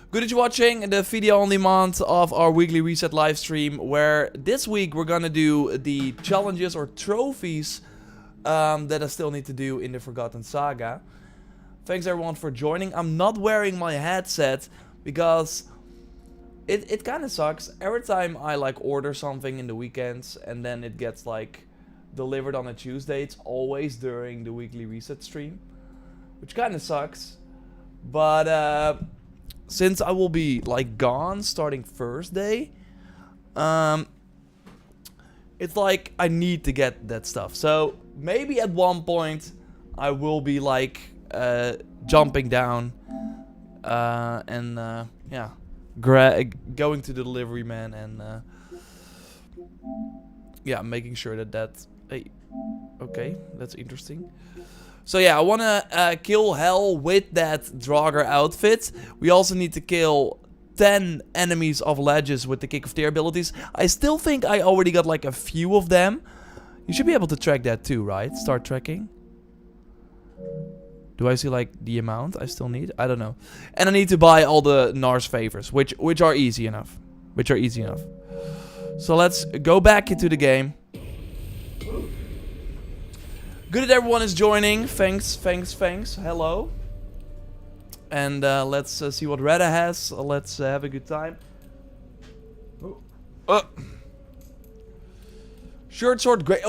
Good that you're watching the video on demand of our weekly reset live stream, where this week we're gonna do the challenges or trophies that I still need to do in the Forgotten Saga. Thanks everyone for joining. I'm not wearing my headset because it kind of sucks. Every time I like order something in the weekends and then it gets like delivered on a Tuesday, it's always during the weekly reset stream, which kind of sucks. But since I will be like gone starting Thursday, it's like I need to get that stuff. So maybe at one point I will be like jumping down and yeah, going to the delivery man and yeah, making sure that hey, okay, that's interesting. So yeah, I wanna kill hell with that Draugr outfit. We also need to kill 10 enemies of ledges with the Kick of Tear abilities. I still think I already got like a few of them. You should be able to track that too, right? Start tracking. Do I see like the amount I still need? I don't know. And I need to buy all the Nars favors, which are easy enough. So let's go back into the game. Good that everyone is joining. Thanks. Hello. And let's see what Retta has. Let's have a good time. Shirt sword great.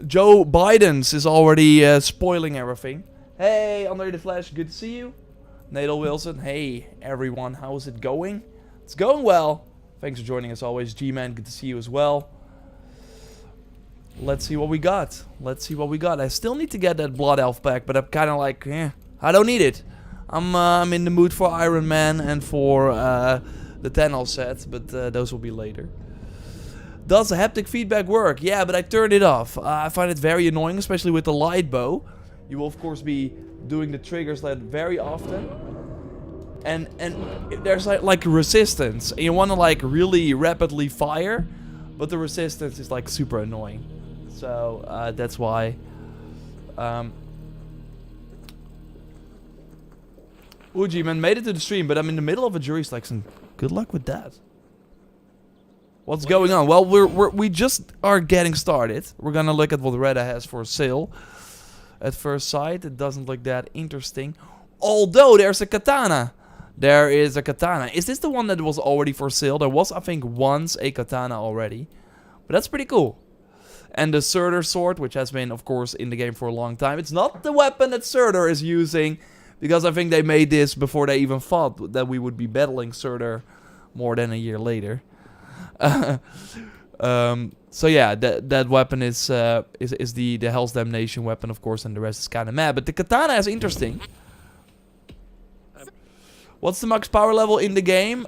Joe Biden's is already spoiling everything. Hey, Andre the Flash, good to see you. Nadal Wilson, hey everyone, how is it going? It's going well. Thanks for joining as always. G-Man, good to see you as well. Let's see what we got. I still need to get that Blood Elf back, but I'm kind of like, I don't need it. I'm in the mood for Iron Man and for the Thanos set, but those will be later. Does the haptic feedback work? Yeah, but I turned it off. I find it very annoying, especially with the light bow. You will of course be doing the triggers that very often. And there's like resistance. And you want to like really rapidly fire, but the resistance is like super annoying. So that's why. Uji man made it to the stream, but I'm in the middle of a jury selection. Good luck with that. What's going on? Well, we just are getting started. We're gonna look at what Retta has for sale. At first sight, it doesn't look that interesting. Although there's a katana. There is a katana. Is this the one that was already for sale? There was, I think, once a katana already. But that's pretty cool. And the Surtur sword, which has been, of course, in the game for a long time. It's not the weapon that Surtur is using, because I think they made this before they even thought that we would be battling Surtur more than a year later. So yeah, that weapon is the Hell's Damnation weapon, of course, and the rest is kind of mad. But the katana is interesting. What's the max power level in the game?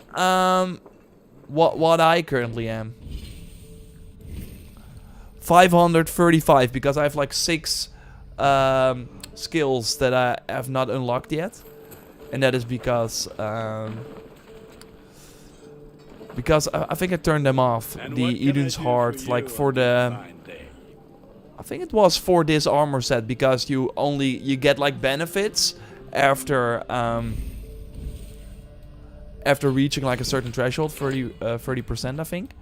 What I currently am. 535, because I have like 6 skills that I have not unlocked yet. And that is because I think I turned them off. The Eden's Heart, like for the... I think it was for this armor set, because you get like benefits after after reaching like a certain threshold, 30%, I think.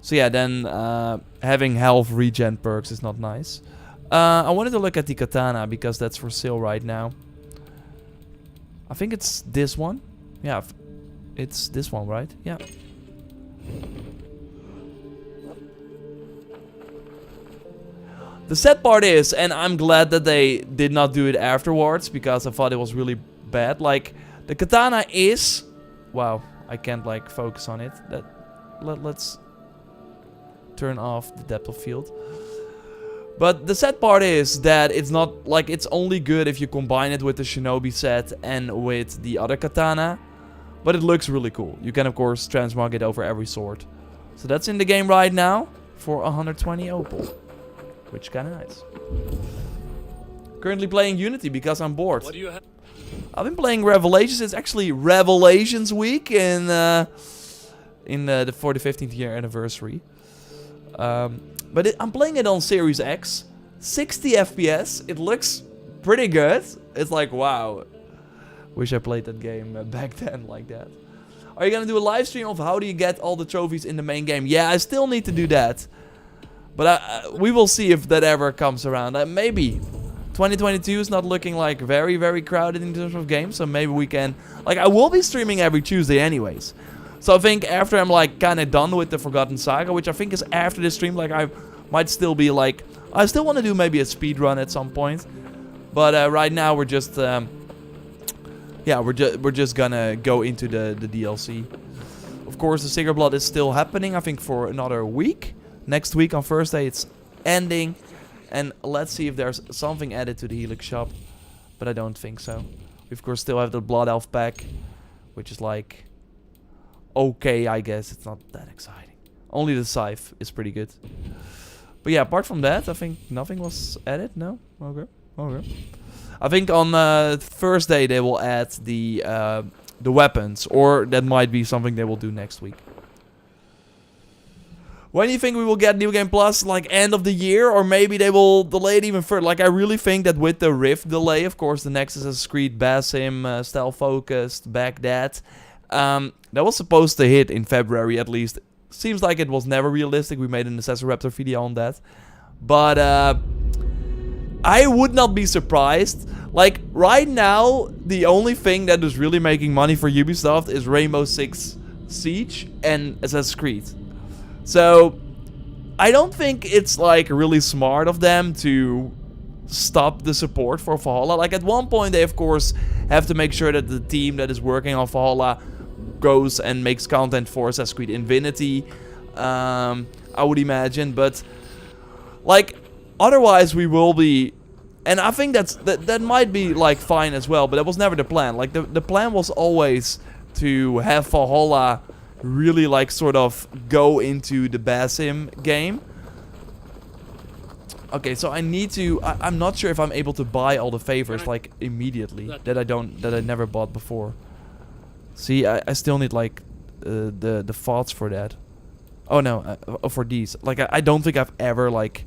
So yeah, then having health regen perks is not nice. I wanted to look at the katana because that's for sale right now. I think it's this one. Yeah, it's this one, right? Yeah. The sad part is, and I'm glad that they did not do it afterwards, because I thought it was really bad. Like, the katana is... Wow, I can't like focus on it. Let's turn off the depth of field. But the sad part is that it's not like, it's only good if you combine it with the shinobi set and with the other katana. But it looks really cool. You can of course transmog it over every sword. So that's in the game right now for 120 opal, which is kind of nice. Currently playing Unity because I'm bored. What do you have? I've been playing Revelations. It's actually Revelations week in for the 15th year anniversary. But I'm playing it on Series X, 60 FPS. It looks pretty good. It's like, wow. Wish I played that game back then like that. Are you gonna do a live stream of how do you get all the trophies in the main game? Yeah, I still need to do that. But we will see if that ever comes around. Maybe. 2022 is not looking like very, very crowded in terms of games. So maybe we can... Like, I will be streaming every Tuesday anyways. So I think after I'm like kind of done with the Forgotten Saga, which I think is after this stream, like I might still be like... I still want to do maybe a speed run at some point. But right now we're just... yeah, we're just gonna go into the DLC. Of course, the Sigurd Blood is still happening, I think, for another week. Next week on Thursday it's ending. And let's see if there's something added to the Helix shop. But I don't think so. We of course still have the Blood Elf pack. Which is like... okay, I guess. It's not that exciting. Only the Scythe is pretty good. But yeah, apart from that, I think nothing was added. No? Okay. Okay. I think on Thursday they will add the weapons. Or that might be something they will do next week. When do you think we will get New Game Plus? Like end of the year? Or maybe they will delay it even further? Like I really think that with the Rift delay, of course the next Assassin's Creed Basim, stealth focused, back that. That was supposed to hit in February at least. Seems like it was never realistic. We made an JorRaptor video on that. But I would not be surprised. Like right now, the only thing that is really making money for Ubisoft is Rainbow Six Siege and Assassin's Creed. So, I don't think it's like really smart of them to stop the support for Valhalla. Like at one point they of course have to make sure that the team that is working on Valhalla goes and makes content for Assassin's Creed Infinity. I would imagine, but like otherwise we will be... And I think that might be like fine as well, but that was never the plan. Like the plan was always to have Valhalla really like sort of go into the Basim game. Okay, so I need to... I'm not sure if I'm able to buy all the favors like immediately that I never bought before. See, I still need like the thoughts for that. Oh no, for these. Like I don't think I've ever like...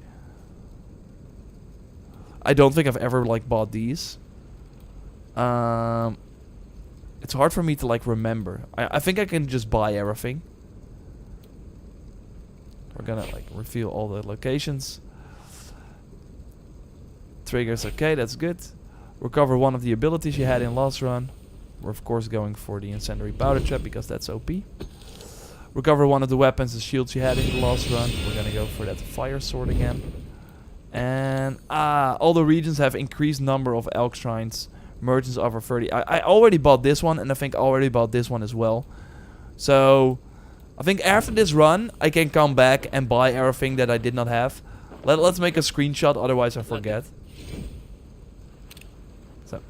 I don't think I've ever like bought these. It's hard for me to like remember. I think I can just buy everything. We're gonna like reveal all the locations. Triggers, okay, that's good. Recover one of the abilities you had in last run. We're of course going for the incendiary powder trap because that's OP. Recover one of the weapons and shields you had in the last run. We're gonna go for that fire sword again. And all the regions have increased number of elk shrines. Merchants over 30. I already bought this one, and I think I already bought this one as well. So I think after this run I can come back and buy everything that I did not have. Let's make a screenshot, otherwise I forget. So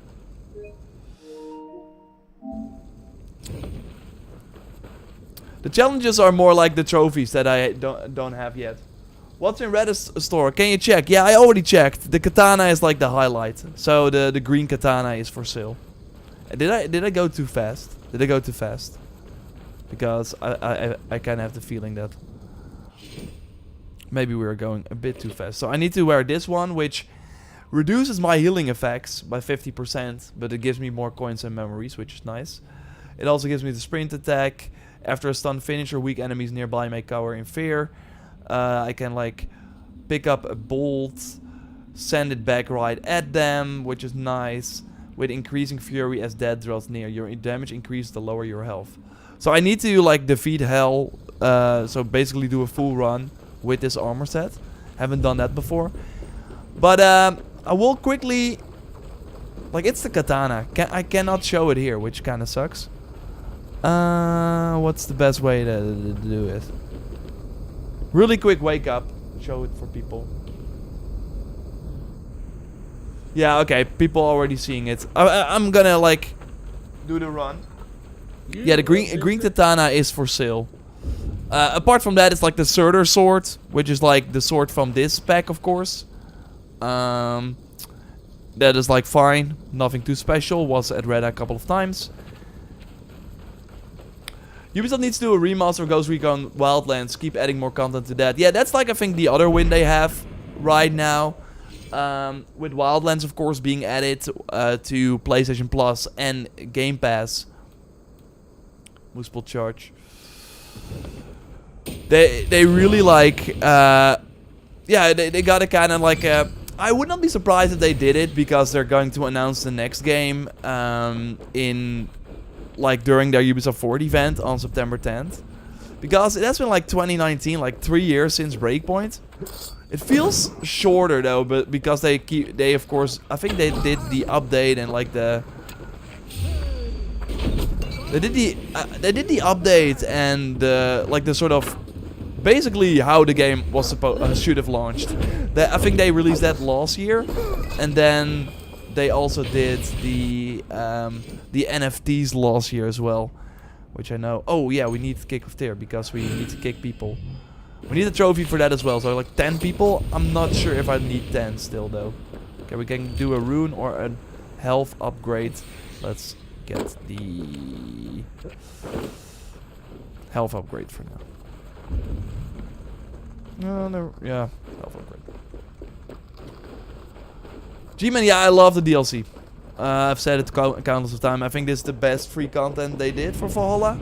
the challenges are more like the trophies that I don't have yet. What's in Reddit's store? Can you check? Yeah, I already checked. The katana is like the highlight. So the green katana is for sale. Did I go too fast? Did I go too fast? Because I kind of have the feeling that maybe we are going a bit too fast. So I need to wear this one, which reduces my healing effects by 50%, but it gives me more coins and memories, which is nice. It also gives me the sprint attack. After a stun finisher, weak enemies nearby may cower in fear. I can like pick up a bolt, send it back right at them, which is nice. With increasing fury as death draws near, your damage increases the lower your health. So I need to like defeat hell, so basically do a full run with this armor set. Haven't done that before. But I will quickly... Like it's the katana. I cannot show it here, which kind of sucks. What's the best way to do it? Really quick wake up. Show it for people. Yeah, okay. People already seeing it. I'm gonna like do the run. Yeah, the green katana is for sale. Apart from that, it's like the Surtur sword, which is like the sword from this pack, of course. That is like fine. Nothing too special. Was at Red a couple of times. Ubisoft needs to do a remaster of Ghost Recon Wildlands. Keep adding more content to that. Yeah, that's like I think the other win they have right now. With Wildlands, of course, being added to PlayStation Plus and Game Pass. Moosepole charge. They really like... yeah, they got a kind of like... I would not be surprised if they did it, because they're going to announce the next game in... like during their Ubisoft Forward event on September 10th. Because it has been like 2019, like 3 years since Breakpoint. It feels shorter though, but because they of course, I think they did the update and like the... They did the update and like the sort of... Basically how the game was should have launched. I think they released that last year. And then they also did the NFTs last year as well. Which I know. Oh yeah, we need to kick off tier because we need to kick people. We need a trophy for that as well. So like 10 people. I'm not sure if I need 10 still though. Okay, we can do a rune or a health upgrade. Let's get the health upgrade for now. No, yeah, health upgrade. G-Man, yeah, I love the DLC. I've said it countless of times. I think this is the best free content they did for Valhalla.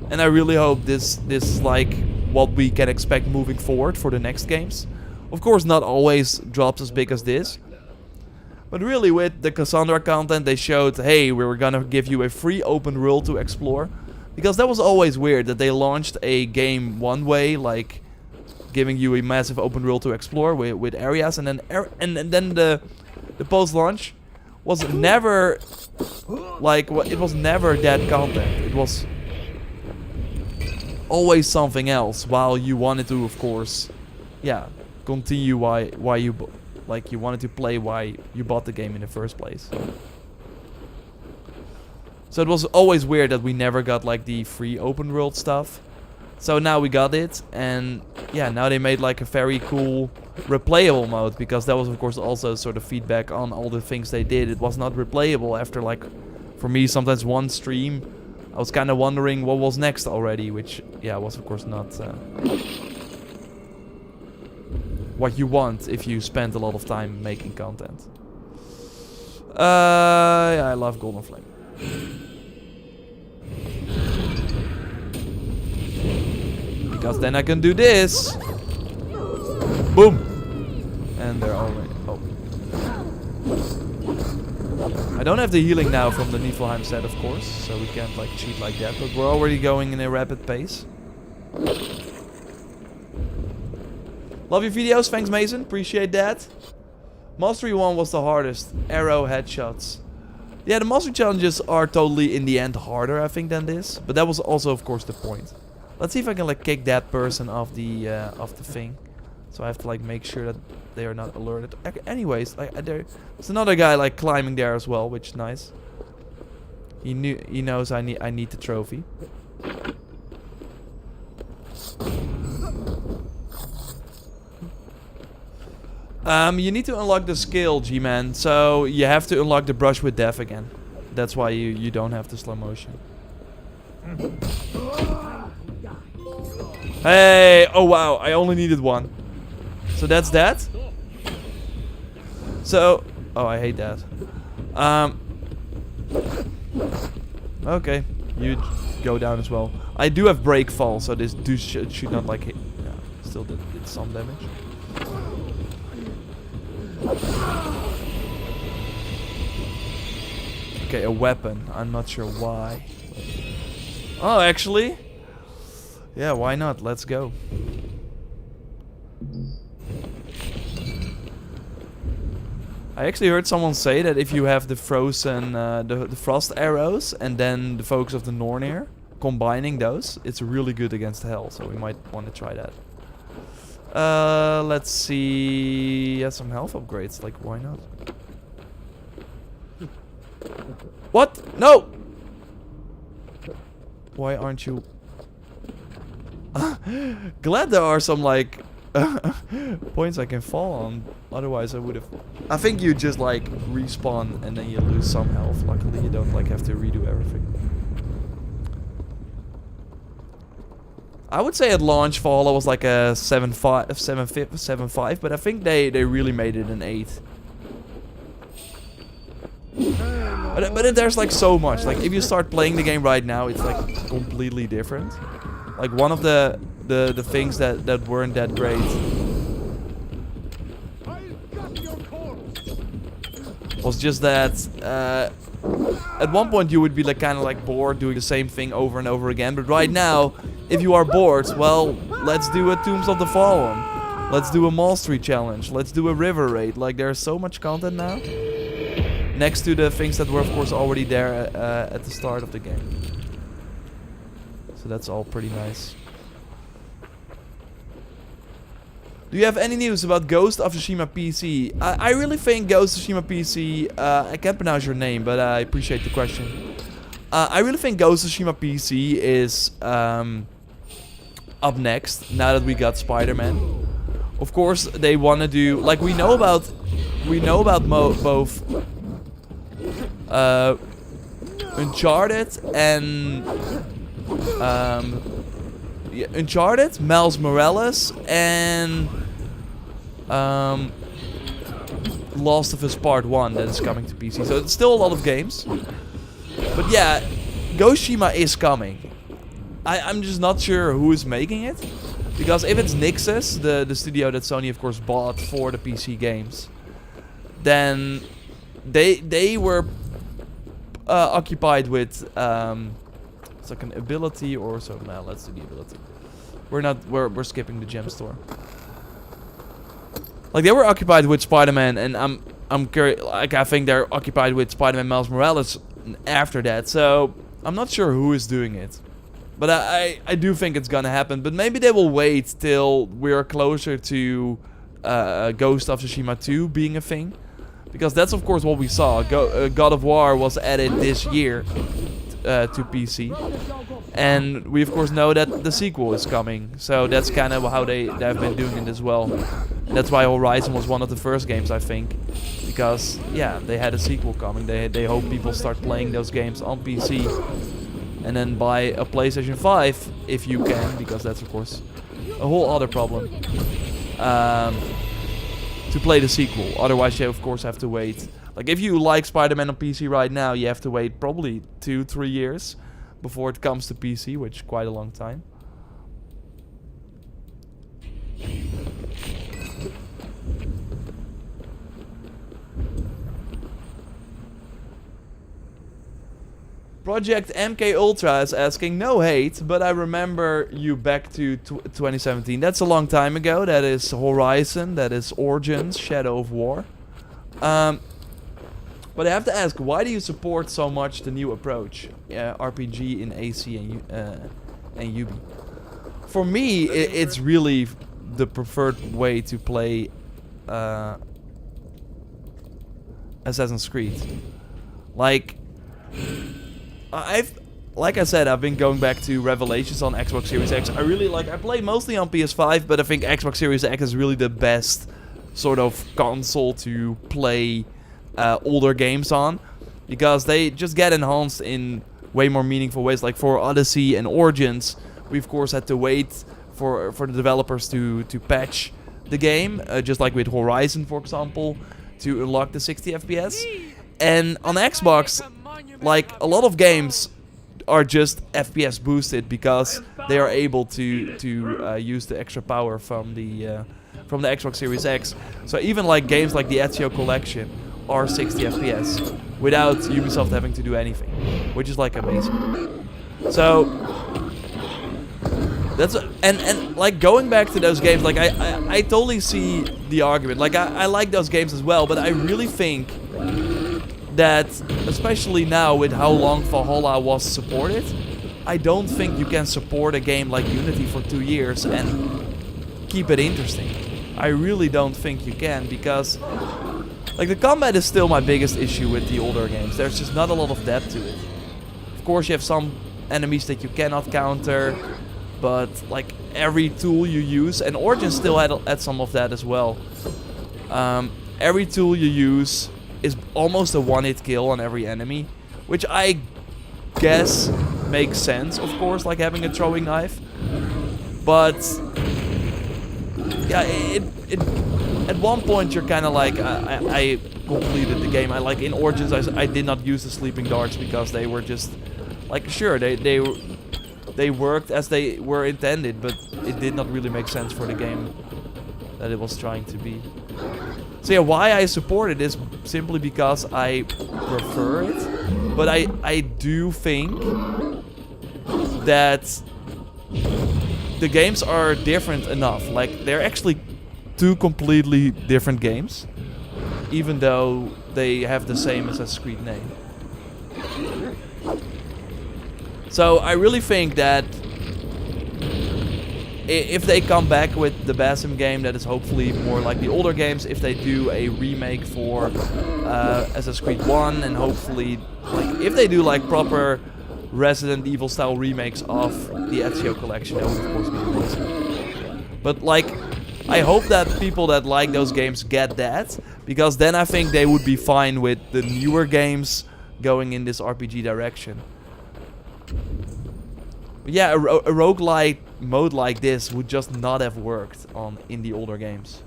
And I really hope this is like what we can expect moving forward for the next games. Of course, not always drops as big as this. But really, with the Cassandra content, they showed, hey, we were gonna give you a free open world to explore. Because that was always weird, that they launched a game one way, like giving you a massive open world to explore with areas, and then the post-launch was never like it was never that content. It was always something else, while you wanted to, of course, yeah, continue why you like you wanted to play why you bought the game in the first place. So it was always weird that we never got like the free open world stuff. So now we got it, and yeah, now they made like a very cool replayable mode, because that was of course also sort of feedback on all the things they did. It was not replayable after, like, for me, sometimes one stream. I was kind of wondering what was next already, which, yeah, was of course not what you want if you spend a lot of time making content. Yeah, I love Golden Flame. Because then I can do this. Boom. And they're already... Oh. I don't have the healing now from the Niflheim set, of course. So we can't like cheat like that. But we're already going in a rapid pace. Love your videos. Thanks, Mason. Appreciate that. Mastery 1 was the hardest. Arrow headshots. Yeah, the mastery challenges are totally, in the end, harder, I think, than this. But that was also, of course, the point. Let's see if I can like kick that person off the thing. So I have to like make sure that they are not alerted. Anyways, like there's another guy like climbing there as well, which is nice. He knows I need the trophy. You need to unlock the skill, G-Man. So you have to unlock the brush with death again. That's why you don't have the slow motion. Hey! Oh wow, I only needed one. So that's that. So... Oh, I hate that. Okay, you go down as well. I do have break fall, so this should not like hit. Yeah, still did some damage. Okay, a weapon. I'm not sure why. Oh, actually... Yeah, why not? Let's go. I actually heard someone say that if you have the frozen, the frost arrows and then the focus of the Nornir, combining those, it's really good against hell. So we might want to try that. Let's see. Yeah, some health upgrades. Like, why not? What? No! Why aren't you... Glad there are some like points I can fall on. Otherwise I would have... I think you just like respawn and then you lose some health. Luckily you don't like have to redo everything. I would say at launch Valhalla was like a 7.5, 7.5, but I think they really made it an 8. But there's like so much. Like if you start playing the game right now, it's like completely different. Like one of the things that weren't that great was just that at one point you would be like kind of like bored doing the same thing over and over again. But right now, if you are bored, well, let's do a Tombs of the Fallen. Let's do a Mastery Challenge. Let's do a River Raid. Like there's so much content now. Next to the things that were of course already there at the start of the game. So that's all pretty nice. Do you have any news about Ghost of Tsushima PC? I really think Ghost of Tsushima PC... I can't pronounce your name, but I appreciate the question. I really think Ghost of Tsushima PC is up next, now that we got Spider-Man. Of course, they want to do... Like, we know about both... Uncharted and... yeah, Uncharted, Miles Morales, and Last of Us Part 1 that is coming to PC. So it's still a lot of games. But yeah, Ghost of Tsushima is coming. I'm just not sure who is making it. Because if it's Nixxes, the studio that Sony of course bought for the PC games, then they were occupied with it's like an ability or so. Now let's do the ability. We're skipping the gem store. Like they were occupied with Spider-Man, and I'm curious. Like I think they're occupied with Spider-Man Miles Morales after that. So I'm not sure who is doing it, but I do think it's gonna happen. But maybe they will wait till we're closer to Ghost of Tsushima 2 being a thing, because that's of course what we saw. God of War was added this year to PC, and we of course know that the sequel is coming, so that's kind of how they've been doing it as well. And that's why Horizon was one of the first games, I think, because yeah, they had a sequel coming. They hope people start playing those games on PC, and then buy a PlayStation 5 if you can, because that's of course a whole other problem, to play the sequel. Otherwise you of course have to wait. Like if you like Spider-Man on PC right now, you have to wait probably 2-3 years before it comes to PC, which is quite a long time. Project MK Ultra is asking, no hate, but I remember you back to 2017. That's a long time ago. That is Horizon, that is Origins, Shadow of War. But I have to ask, why do you support so much the new approach, RPG in AC and UB? For me, it's really the preferred way to play Assassin's Creed. Like I said, I've been going back to Revelations on Xbox Series X. I play mostly on PS5, but I think Xbox Series X is really the best sort of console to play older games on, because they just get enhanced in way more meaningful ways. Like for Odyssey and Origins, we of course had to wait for the developers to patch the game, just like with Horizon, for example, to unlock the 60 FPS. And on Xbox, like a lot of games are just FPS boosted because they are able to use the extra power from the Xbox Series X. So even like games like the Ezio Collection are 60 FPS without Ubisoft having to do anything, which is like amazing. So that's and like going back to those games, like I totally see the argument. Like I like those games as well, but I really think that, especially now with how long Valhalla was supported, I don't think you can support a game like Unity for 2 years and keep it interesting. I really don't think you can, because like the combat is still my biggest issue with the older games. There's just not a lot of depth to it. Of course you have some enemies that you cannot counter, but like every tool you use, and Origin still had some of that as well. Every tool you use is almost a one-hit kill on every enemy, which I guess makes sense, of course, like having a throwing knife. But yeah, at one point you're kind of like, I completed the game. Like in Origins, I did not use the sleeping darts because they were just like, sure, they worked as they were intended, but it did not really make sense for the game that it was trying to be. So yeah, why I support it is simply because I prefer it, but I do think that the games are different enough. Like, they're actually two completely different games, even though they have the same Assassin's Creed name. So I really think that if they come back with the Basim game that is hopefully more like the older games, if they do a remake for Assassin's Creed 1, and hopefully, like, if they do like proper Resident Evil style remakes of the Ezio collection, that would of course be amazing. But like, I hope that people that like those games get that, because then I think they would be fine with the newer games going in this RPG direction. But yeah, a roguelike mode like this would just not have worked in the older games.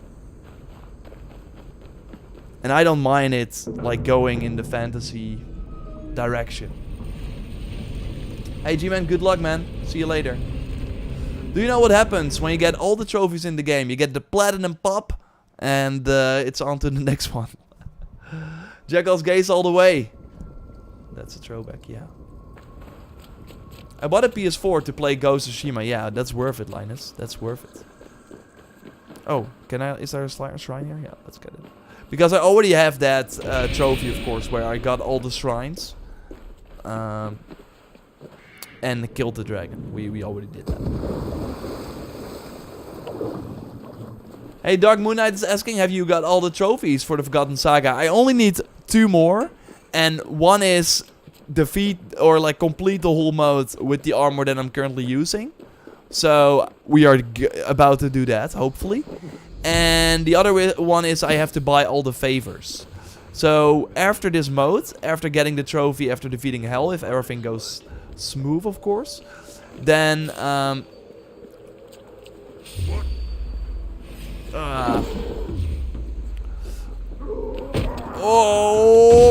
And I don't mind it like going in the fantasy direction. Hey G-Man, good luck man. See you later. Do you know what happens when you get all the trophies in the game? You get the platinum pop, and it's on to the next one. Jackal's Gaze all the way. That's a throwback, yeah. I bought a PS4 to play Ghost of Tsushima. Yeah, that's worth it, Linus. That's worth it. Oh, is there a shrine here? Yeah, let's get it. Because I already have that trophy, of course, where I got all the shrines. And killed the dragon. We already did that. Hey, Dark Moon Knight is asking, have you got all the trophies for the Forgotten Saga? I only need 2 more. And one is defeat or like complete the whole mode with the armor that I'm currently using. So we are about to do that, hopefully. And the other one is I have to buy all the favors. So after this mode, after getting the trophy, after defeating Hell, if everything goes smooth, of course, then oh,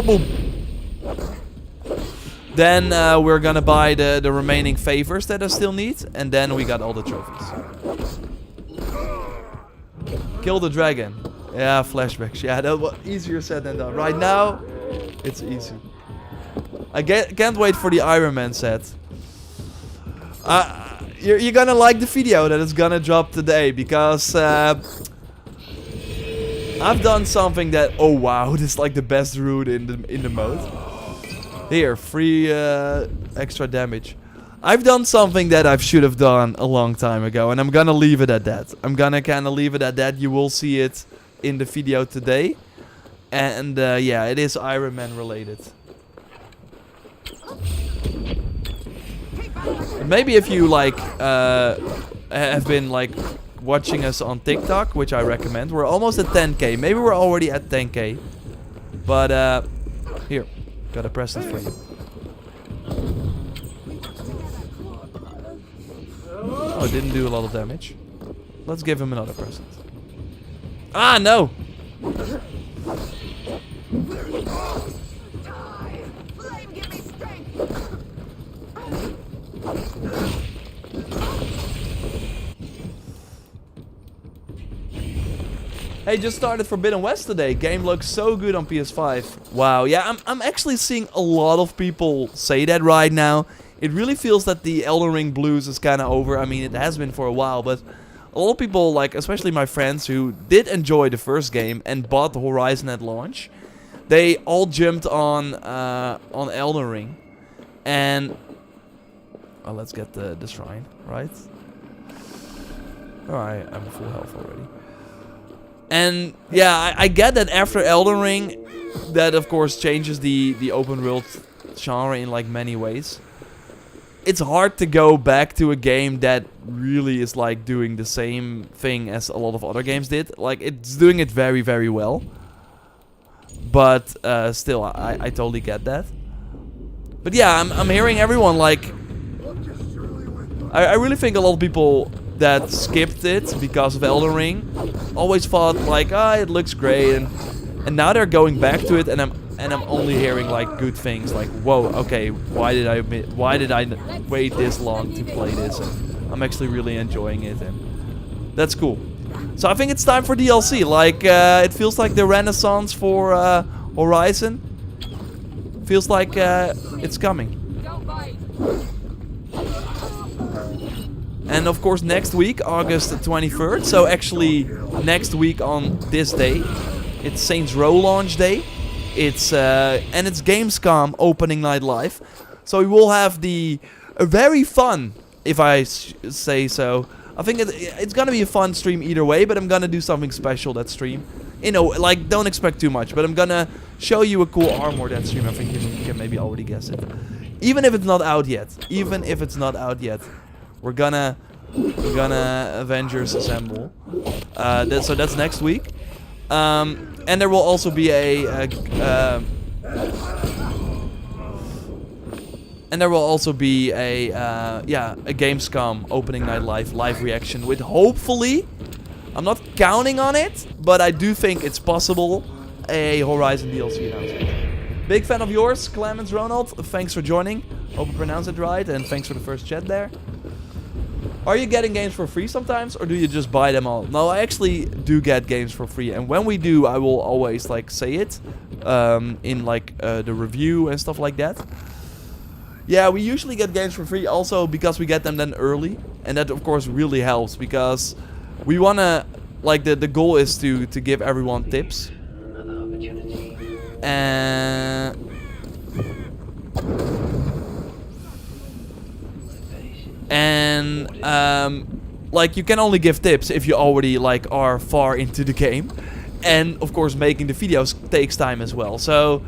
boom. Then we're gonna buy the remaining favors that I still need, and then we got all the trophies. Kill the dragon. Yeah, flashbacks. Yeah, that was easier said than done. Right now, it's easy. I can't wait for the Iron Man set. You're gonna like the video that is gonna drop today, because I've done something that, oh wow, this is like the best route in the mode. Here, free extra damage. I've done something that I should have done a long time ago, and I'm gonna leave it at that. I'm gonna kind of leave it at that. You will see it in the video today. And yeah, it is Iron Man related. Maybe if you like have been like watching us on TikTok, which I recommend. We're almost at 10k. Maybe we're already at 10k. But here, got a present for you. Oh, it didn't do a lot of damage. Let's give him another present. Ah, no! Hey, just started Forbidden West today. Game looks so good on PS5. Wow, yeah, I'm actually seeing a lot of people say that right now. It really feels that the Elden Ring blues is kind of over. I mean, it has been for a while, but a lot of people, like especially my friends who did enjoy the first game and bought the Horizon at launch, they all jumped on Elden Ring. And oh, let's get the shrine, right? Alright, I'm full health already. And yeah, I get that after Elden Ring, that of course changes the open world genre in like many ways. It's hard to go back to a game that really is like doing the same thing as a lot of other games did. Like, it's doing it very, very well. But still, I totally get that. But yeah, I'm hearing everyone like... I really think a lot of people that skipped it because of Elden Ring always thought like, it looks great, and now they're going back to it, and I'm only hearing like good things, like, whoa, okay, why did I wait this long to play this? And I'm actually really enjoying it, and that's cool. So I think it's time for DLC. Like, it feels like the renaissance for Horizon. Feels like it's coming. And of course next week, August 23rd, so actually next week on this day, it's Saints Row launch day. It's and it's Gamescom opening night live. So we will have a very fun, if I say so. I think it's gonna be a fun stream either way, but I'm gonna do something special that stream. You know, like, don't expect too much, but I'm gonna show you a cool armor that stream. I think you can maybe already guess it. Even if it's not out yet. We're gonna Avengers assemble. So that's next week. And there will also be a Gamescom opening night live reaction with, hopefully, I'm not counting on it, but I do think it's possible, a Horizon DLC announcement. Big fan of yours, Clemens Ronald. Thanks for joining. Hope I pronounced it right, and thanks for the first chat there. Are you getting games for free sometimes, or do you just buy them all? No, I actually do get games for free, and when we do, I will always like say it in like the review and stuff like that. Yeah, we usually get games for free also because we get them then early, and that of course really helps because we wanna, like, the goal is to give everyone tips. And like, you can only give tips if you already like are far into the game, and of course making the videos takes time as well. So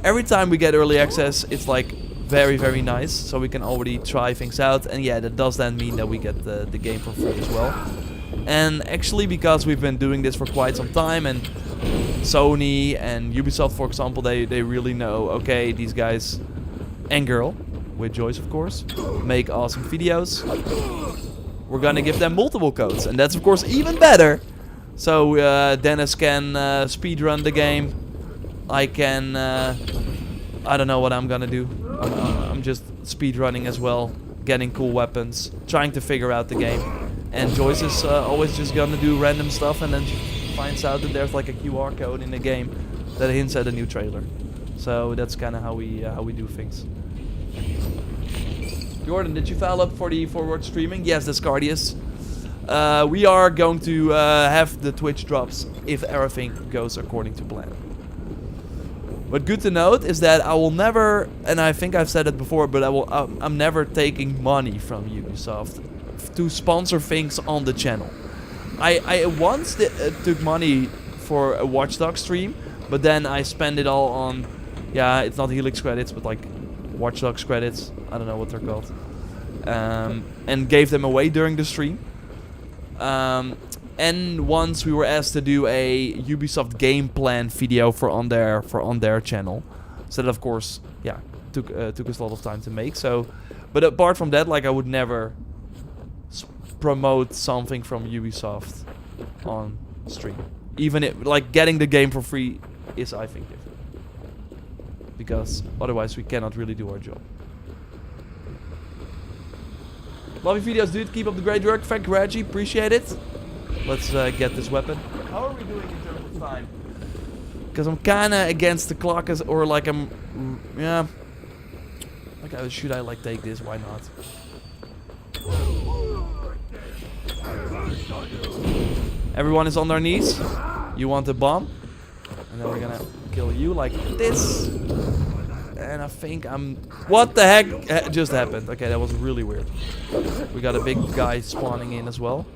every time we get early access, it's like very, very nice, so we can already try things out, and yeah, that does then mean that we get the game for free as well. And actually, because we've been doing this for quite some time, and Sony and Ubisoft, for example, they really know, okay, these guys and girl, with Joyce of course, make awesome videos. We're gonna give them multiple codes, and that's of course even better. So Dennis can speedrun the game. I can, I don't know what I'm gonna do. I'm just speedrunning as well, getting cool weapons, trying to figure out the game. And Joyce is always just gonna do random stuff, and then she finds out that there's like a QR code in the game that hints at a new trailer. So that's kind of how we do things. Jordan, did you file up for the forward streaming? Yes, Descardius. We are going to have the Twitch drops if everything goes according to plan. But good to note is that I will never, and I think I've said it before, but I'm never taking money from Ubisoft to sponsor things on the channel. I once took money for a Watch Dogs stream, but then I spent it all on, yeah, it's not Helix credits, but like Watch Dogs credits, I don't know what they're called, and gave them away during the stream. And once we were asked to do a Ubisoft game plan video for on their channel, so that of course, yeah, took us a lot of time to make. So, but apart from that, like, I would never promote something from Ubisoft on stream, even if like getting the game for free is, I think, different, because otherwise we cannot really do our job. Love your videos, dude. Keep up the great work. Thank you, Reggie. Appreciate it. Let's get this weapon. How are we doing in terms of time? Because I'm kind of against the clock, or like I'm, yeah. Like, should I like take this? Why not? Everyone is on their knees. You want a bomb? And then we're gonna kill you like this. And I think I'm... What the heck just happened? Okay, that was really weird. We got a big guy spawning in as well.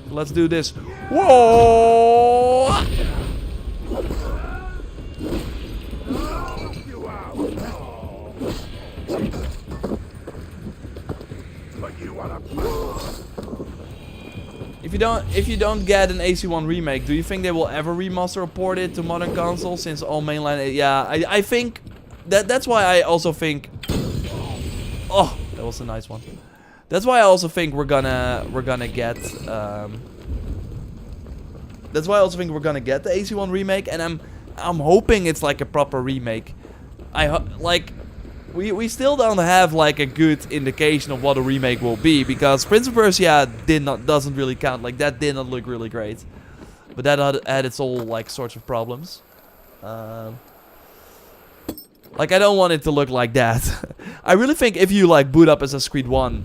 Let's do this. Whoa! If you don't get an AC1 remake, do you think they will ever remaster or port it to modern consoles, since all mainline? Yeah, I think that's why I also think. Oh, that was a nice one. That's why I also think we're gonna get. That's why I also think we're gonna get the AC1 remake, and I'm hoping it's like a proper remake. We still don't have like a good indication of what a remake will be, because Prince of Persia doesn't really count. Like, that did not look really great, but that had its all like sorts of problems. Like, I don't want it to look like that. I really think if you like boot up Assassin's Creed 1,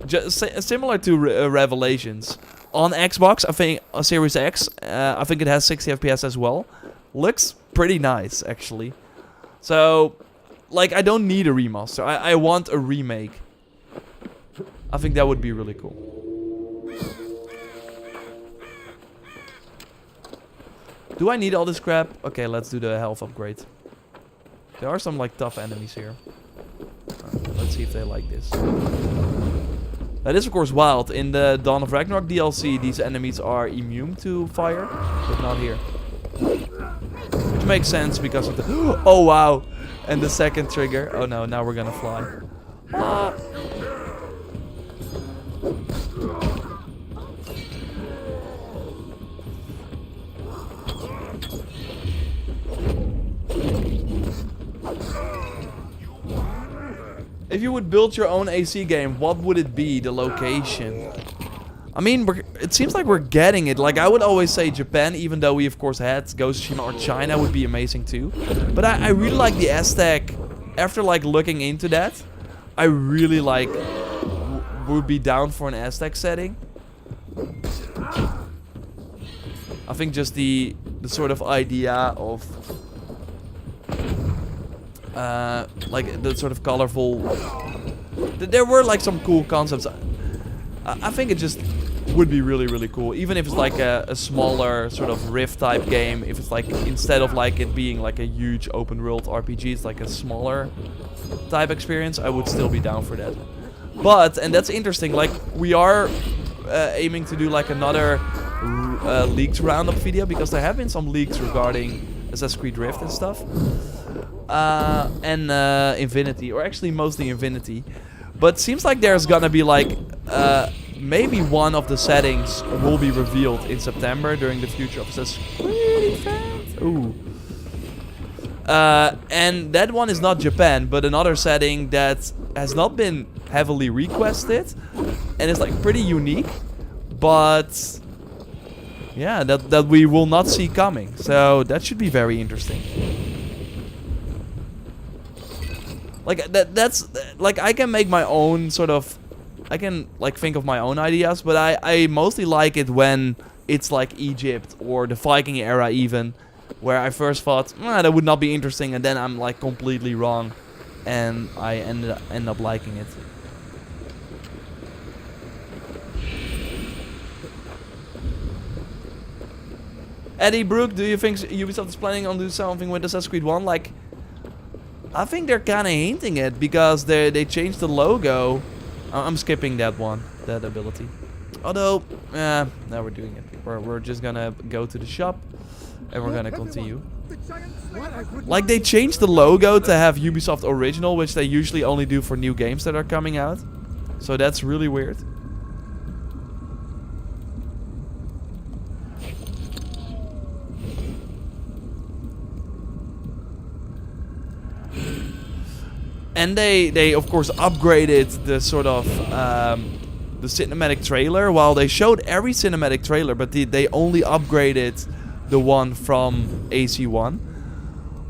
just similar to Revelations on Xbox, I think Series X, I think it has 60 FPS as well. Looks pretty nice actually. So, like, I don't need a remaster. I want a remake. I think that would be really cool. Do I need all this crap? Okay, let's do the health upgrade. There are some, like, tough enemies here. Let's see if they like this. That is, of course, wild. In the Dawn of Ragnarok DLC, these enemies are immune to fire, but not here. Which makes sense because of the... Oh, wow! And the second trigger. Oh, no, now we're gonna fly. Ah. If you would build your own AC game, what would it be? The location? I mean, it seems like we're getting it. Like, I would always say Japan, even though we of course had Ghost of Tsushima, or China would be amazing too. But I really like the Aztec. After like looking into that, I really like would be down for an Aztec setting. I think just the sort of idea of like the sort of colorful. There were like some cool concepts. I think it just would be really, really cool. Even if it's like a smaller sort of Rift type game. If it's like, instead of like it being like a huge open world RPG, it's like a smaller type experience, I would still be down for that. But, and that's interesting, like we are aiming to do like another leaked roundup video, because there have been some leaks regarding Assassin's Creed Rift and stuff. And Infinity, or actually mostly Infinity. But seems like there's gonna be like maybe one of the settings will be revealed in September during the Future of Assassin's Creed event. Ooh. And that one is not Japan, but another setting that has not been heavily requested, and it's like pretty unique, but yeah, that we will not see coming. So that should be very interesting. Like that's like I can make my own sort of, I can like think of my own ideas, but I mostly like it when it's like Egypt or the Viking era even, where I first thought that would not be interesting, and then I'm like completely wrong, and I end up liking it. Eddie Brook, do you think Ubisoft is planning on doing something with Assassin's Creed 1? Like, I think they're kind of hinting it, because they changed the logo. I'm skipping that one, that ability. Although, now we're doing it. We're just gonna go to the shop, and we're gonna continue. Like, they changed the logo to have Ubisoft Original, which they usually only do for new games that are coming out. So that's really weird. And they of course upgraded the sort of the cinematic trailer. While they showed every cinematic trailer, but they only upgraded the one from AC1.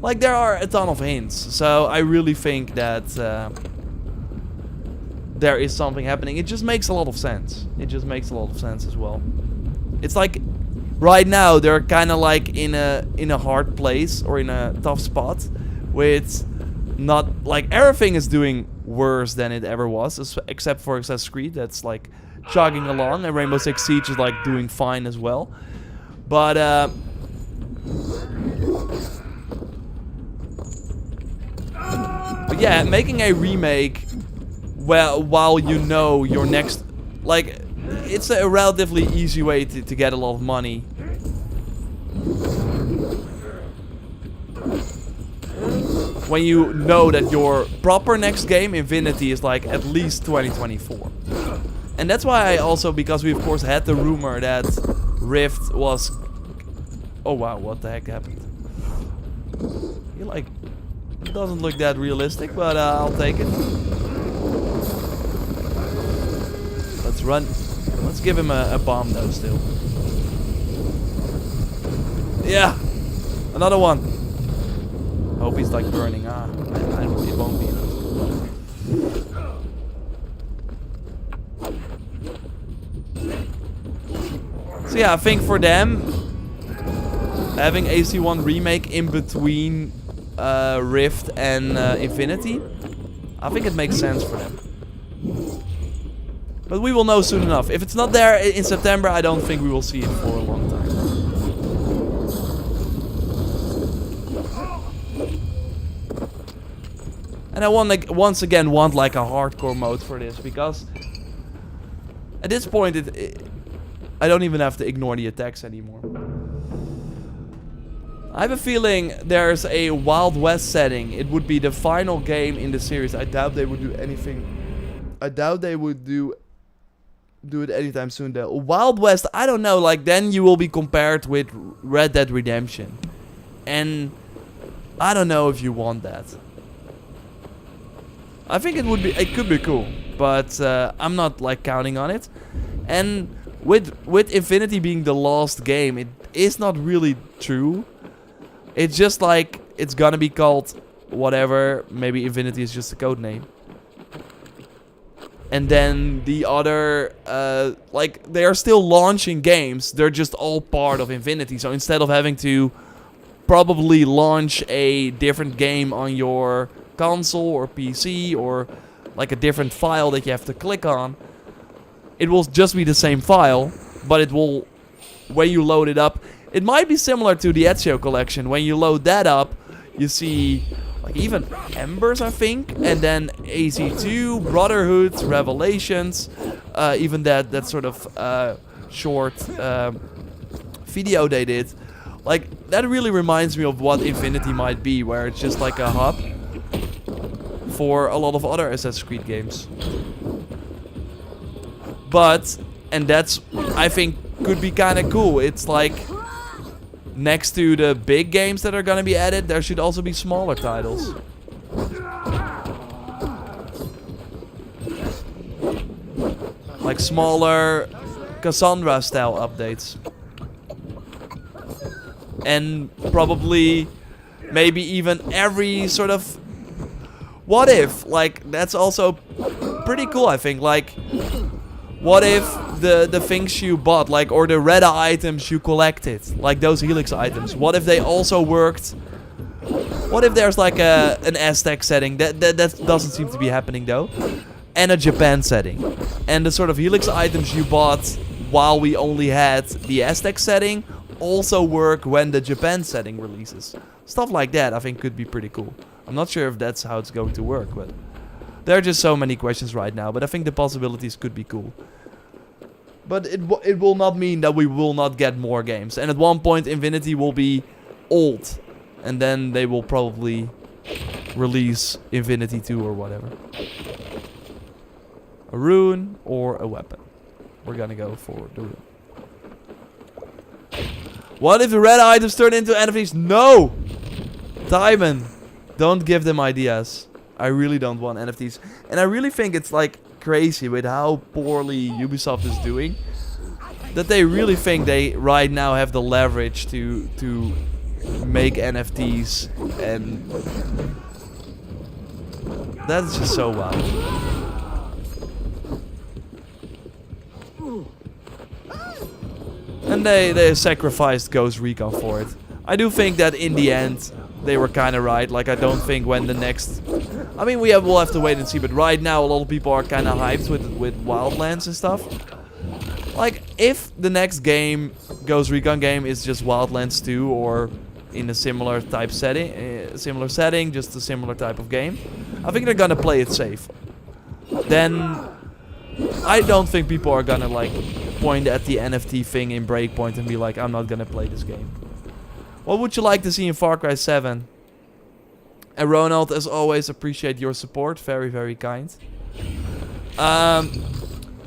Like, there are a ton of hints, so I really think that there is something happening. It just makes a lot of sense. It just makes a lot of sense as well. It's like right now they're kind of like in a hard place, or in a tough spot with. Not like everything is doing worse than it ever was, except for Assassin's Creed, that's like chugging along, and Rainbow Six Siege is like doing fine as well. But yeah, making a remake, well, while you know your next, like, it's a relatively easy way to get a lot of money. when you know that your proper next game, Infinity, is like at least 2024. And that's why I also, because we of course had the rumor that Rift was... Oh wow, what the heck happened? It doesn't look that realistic, but I'll take it. Let's run. Let's give him a bomb though still. Yeah! Another one! Hope he's like burning. It won't be. So yeah, I think for them, having AC1 Remake in between Rift and Infinity, I think it makes sense for them. But we will know soon enough. If it's not there in September, I don't think we will see it for a long time. And I once again want like a hardcore mode for this, because at this point I don't even have to ignore the attacks anymore. I have a feeling there's a Wild West setting. It would be the final game in the series. I doubt they would do anything. I doubt they would do it anytime soon though. Wild West, I don't know, like then you will be compared with Red Dead Redemption. And I don't know if you want that. I think it could be cool, but I'm not like counting on it. And with Infinity being the last game, it is not really true. It's just like it's gonna be called whatever. Maybe Infinity is just a code name. And then the other, like they are still launching games. They're just all part of Infinity. So instead of having to probably launch a different game on your console or PC or like a different file that you have to click on, it will just be the same file, but it will, when you load it up, it might be similar to the Ezio collection. When you load that up, you see like even Embers, I think, and then AC2, Brotherhood, Revelations, even that sort of short video they did. Like that really reminds me of what Infinity might be, where it's just like a hub for a lot of other Assassin's Creed games. But, and that's, I think, could be kind of cool. It's like, next to the big games that are gonna be added, there should also be smaller titles. Like smaller Cassandra-style updates. And probably, maybe even every sort of... What if? Like, that's also pretty cool, I think. Like, what if the things you bought, like, or the Reda items you collected, like those Helix items, what if they also worked? What if there's like an Aztec setting? That doesn't seem to be happening though. And a Japan setting. And the sort of Helix items you bought while we only had the Aztec setting also work when the Japan setting releases. Stuff like that I think could be pretty cool. I'm not sure if that's how it's going to work, but there are just so many questions right now. But I think the possibilities could be cool. But it will not mean that we will not get more games. And at one point Infinity will be old. And then they will probably release Infinity 2 or whatever. A rune or a weapon. We're gonna go for the rune. What if the red items turn into NFTs? No! Diamond. Don't give them ideas. I really don't want NFTs. And I really think it's like crazy with how poorly Ubisoft is doing. That they really think they right now have the leverage to make NFTs. And that's just so wild. And they sacrificed Ghost Recon for it. I do think that in the end they were kind of right. Like, I don't think when the next... I mean, we'll have to wait and see. But right now, a lot of people are kind of hyped with Wildlands and stuff. Like, if the next game, Ghost Recon game, is just Wildlands 2 or in a similar type setting, just a similar type of game, I think they're gonna play it safe. Then I don't think people are gonna like point at the NFT thing in Breakpoint and be like, I'm not gonna play this game. What would you like to see in Far Cry 7? And Ronald, as always, appreciate your support. Very, very kind.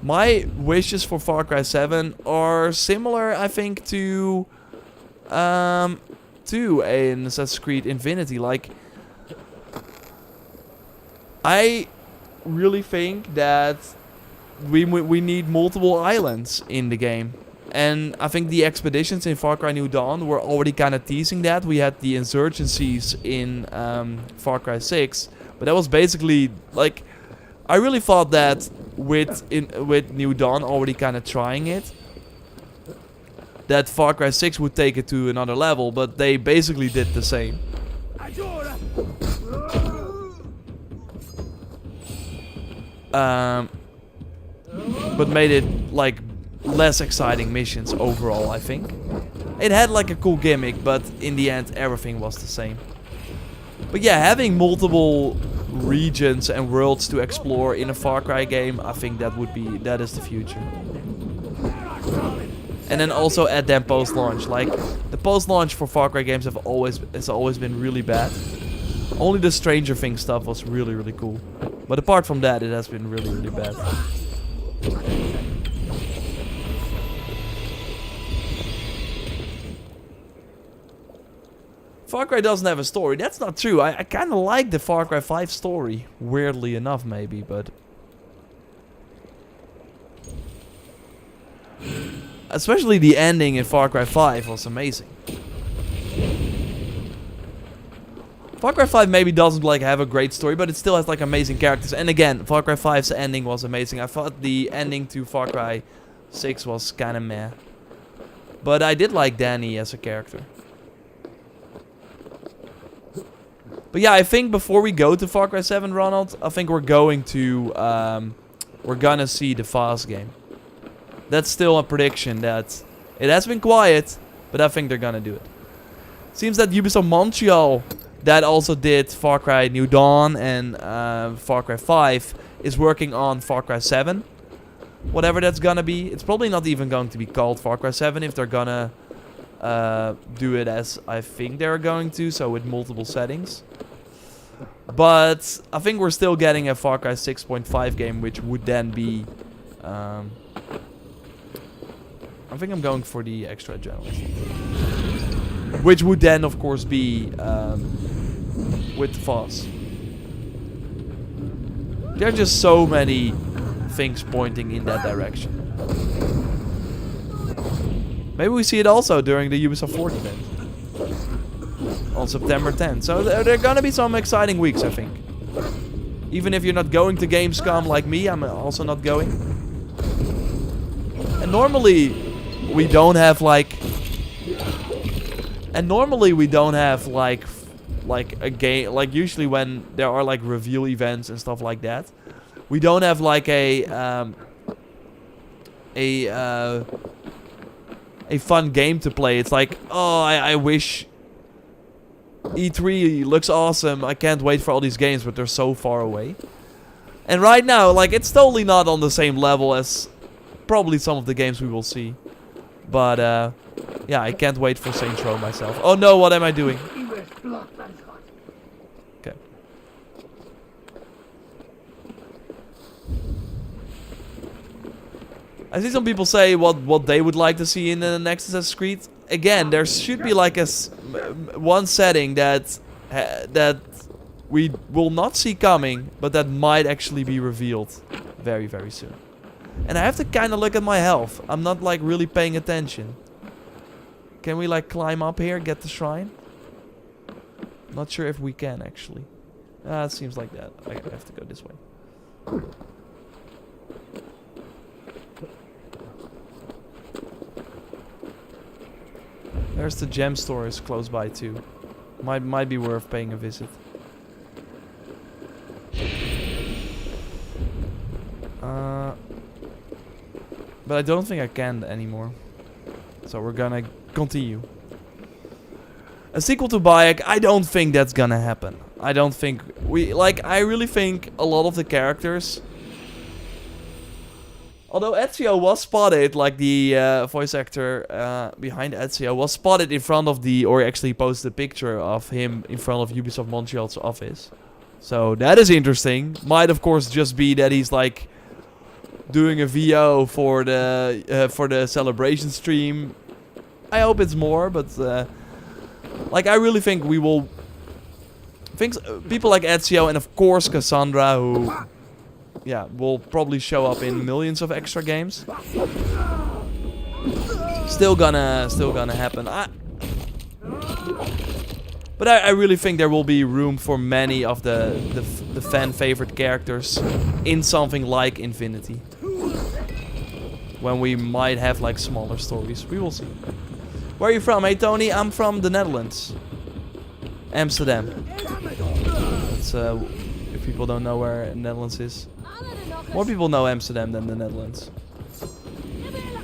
My wishes for Far Cry 7 are similar, I think, to an Assassin's Creed Infinity. Like, I really think that we need multiple islands in the game. And I think the expeditions in Far Cry New Dawn were already kind of teasing that. We had the insurgencies in Far Cry 6. But that was basically, like, I really thought that with New Dawn already kind of trying it, that Far Cry 6 would take it to another level. But they basically did the same. But made it, like, less exciting missions overall, I think. It had like a cool gimmick, but in the end everything was the same. But yeah, having multiple regions and worlds to explore in a Far Cry game, I think that is the future. And then also add them post-launch. Like, the post-launch for Far Cry games has always been really bad. Only the Stranger Things stuff was really, really cool. But apart from that, it has been really, really bad. Far Cry doesn't have a story. That's not true. I kind of like the Far Cry 5 story. Weirdly enough, maybe, but... especially the ending in Far Cry 5 was amazing. Far Cry 5 maybe doesn't like have a great story, but it still has like amazing characters. And again, Far Cry 5's ending was amazing. I thought the ending to Far Cry 6 was kind of meh. But I did like Danny as a character. But yeah, I think before we go to Far Cry 7, Ronald, I think we're gonna see the Fast game. That's still a prediction that it has been quiet, but I think they're gonna do it. Seems that Ubisoft Montreal, that also did Far Cry New Dawn and Far Cry 5, is working on Far Cry 7. Whatever that's gonna be. It's probably not even going to be called Far Cry 7 if they're gonna do it as I think they're going to, so with multiple settings. But I think we're still getting a Far Cry 6.5 game, which would then be... I think I'm going for the extra adrenaline. Which would then, of course, be with the FOSS. There are just so many things pointing in that direction. Maybe we see it also during the Ubisoft Forward event. On September 10th. So there are gonna be some exciting weeks, I think. Even if you're not going to Gamescom like me, I'm also not going. And normally we don't have like a game, like usually when there are like reveal events and stuff like that, we don't have like a fun game to play. It's like, oh, I wish E3 looks awesome. I can't wait for all these games, but they're so far away. And right now, like, it's totally not on the same level as probably some of the games we will see. But, yeah, I can't wait for Saints Row myself. Oh no, what am I doing? Okay. I see some people say what they would like to see in the next Assassin's Creed. Again, there should be like one setting that we will not see coming, but that might actually be revealed very, very soon. And I have to kind of look at my health. I'm not like really paying attention. Can we like climb up here, get the shrine? Not sure if we can actually. It seems like that. I have to go this way. There's the gem store is close by too. Might be worth paying a visit. But I don't think I can anymore. So we're gonna continue. A sequel to Bayek, I don't think that's gonna happen. I don't think I really think a lot of the characters Although Ezio was spotted, like the voice actor behind Ezio was spotted in front of or actually posted a picture of him in front of Ubisoft Montreal's office. So that is interesting. Might of course just be that he's like doing a VO for the celebration stream. I hope it's more, but like I really think we will. People like Ezio and of course Cassandra, who will probably show up in millions of extra games. Still gonna happen. But I really think there will be room for many of the fan favorite characters in something like Infinity. When we might have like smaller stories. We will see. Where are you from? Hey Tony, I'm from the Netherlands. Amsterdam. That's if people don't know where the Netherlands is. More people know Amsterdam than the Netherlands.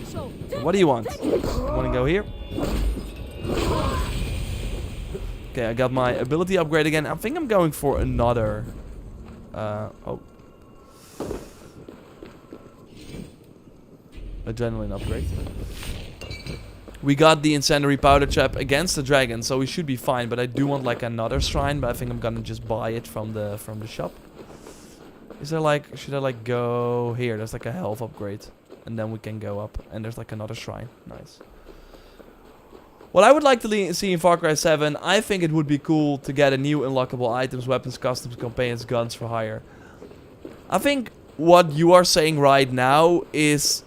So what do you want? You wanna go here? Okay, I got my ability upgrade again. I think I'm going for another... Adrenaline upgrade. We got the incendiary powder trap against the dragon, so we should be fine. But I do want like another shrine, but I think I'm gonna just buy it from the shop. Is there like... Should I like go here? There's like a health upgrade. And then we can go up. And there's like another shrine. Nice. What I would like to see in Far Cry 7, I think it would be cool to get a new unlockable items, weapons, customs, companions, guns for hire. I think what you are saying right now is,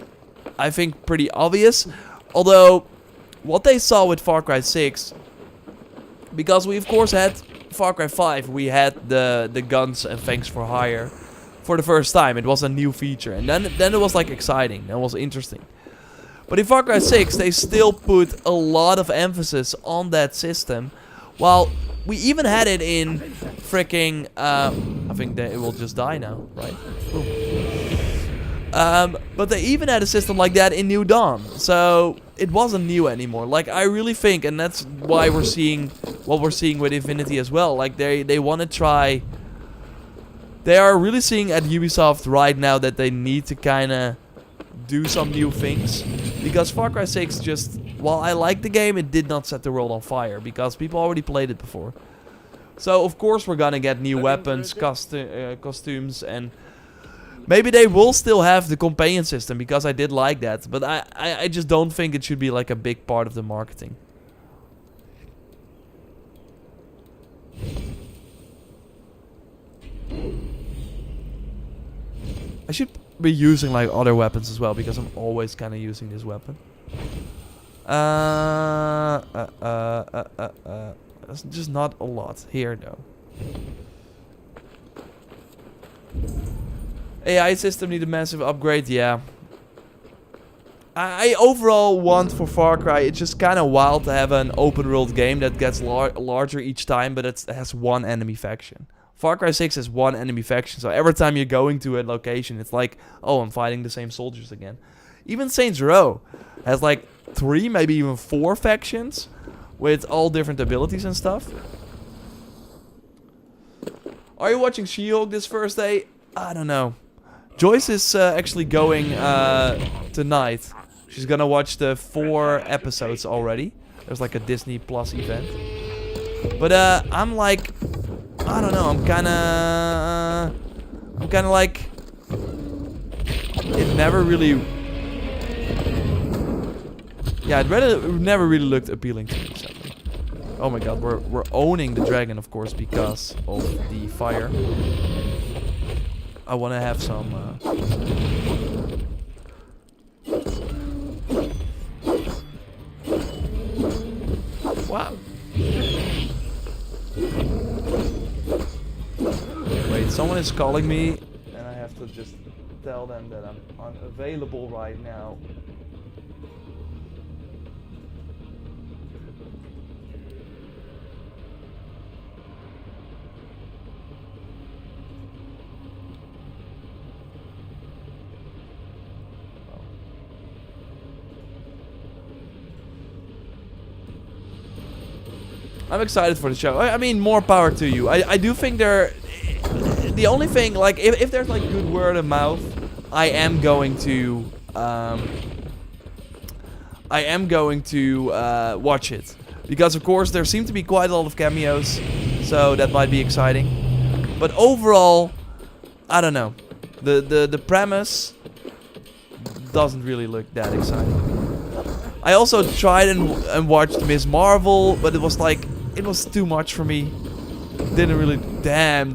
I think, pretty obvious. Although, what they saw with Far Cry 6, because we of course had Far Cry 5, we had the guns and things for hire for the first time. It was a new feature, and then it was like exciting, that was interesting. But in Far Cry 6, they still put a lot of emphasis on that system. While we even had it in freaking... I think it will just die now, right? But they even had a system like that in New Dawn. So it wasn't new anymore. Like, I really think, and that's why we're seeing what we're seeing with Infinity as well. Like, they want to try... They are really seeing at Ubisoft right now that they need to kind of do some new things. Because Far Cry 6 just, while I like the game, it did not set the world on fire. Because people already played it before. So of course we're gonna get new weapons, costumes, and maybe they will still have the companion system. Because I did like that. But I just don't think it should be like a big part of the marketing. I should be using like other weapons as well, because I'm always kind of using this weapon. That's just not a lot here though. AI system need a massive upgrade, yeah. I overall want for Far Cry, it's just kind of wild to have an open world game that gets larger each time, but it has one enemy faction. Far Cry 6 has one enemy faction, so every time you're going to a location, it's like, oh, I'm fighting the same soldiers again. Even Saints Row has like 3, maybe even 4 factions with all different abilities and stuff. Are you watching She-Hulk this first day? I don't know. Joyce is actually going tonight. She's gonna watch the 4 episodes already. There's like a Disney Plus event. But I'm like... I don't know, I'm kinda like, it never really, yeah, it never really looked appealing to me, sadly. Oh my god, we're owning the dragon, of course, because of the fire. I wanna have some, wow. Wait, someone is calling me, and I have to just tell them that I'm unavailable right now. I'm excited for the show. I mean, more power to you. I do think the only thing, like, if there's like good word of mouth, I am going to watch it. Because of course there seem to be quite a lot of cameos. So that might be exciting. But overall, I don't know. The premise doesn't really look that exciting. I also tried and watched Ms. Marvel, but it was like, it was too much for me. Didn't really, damn.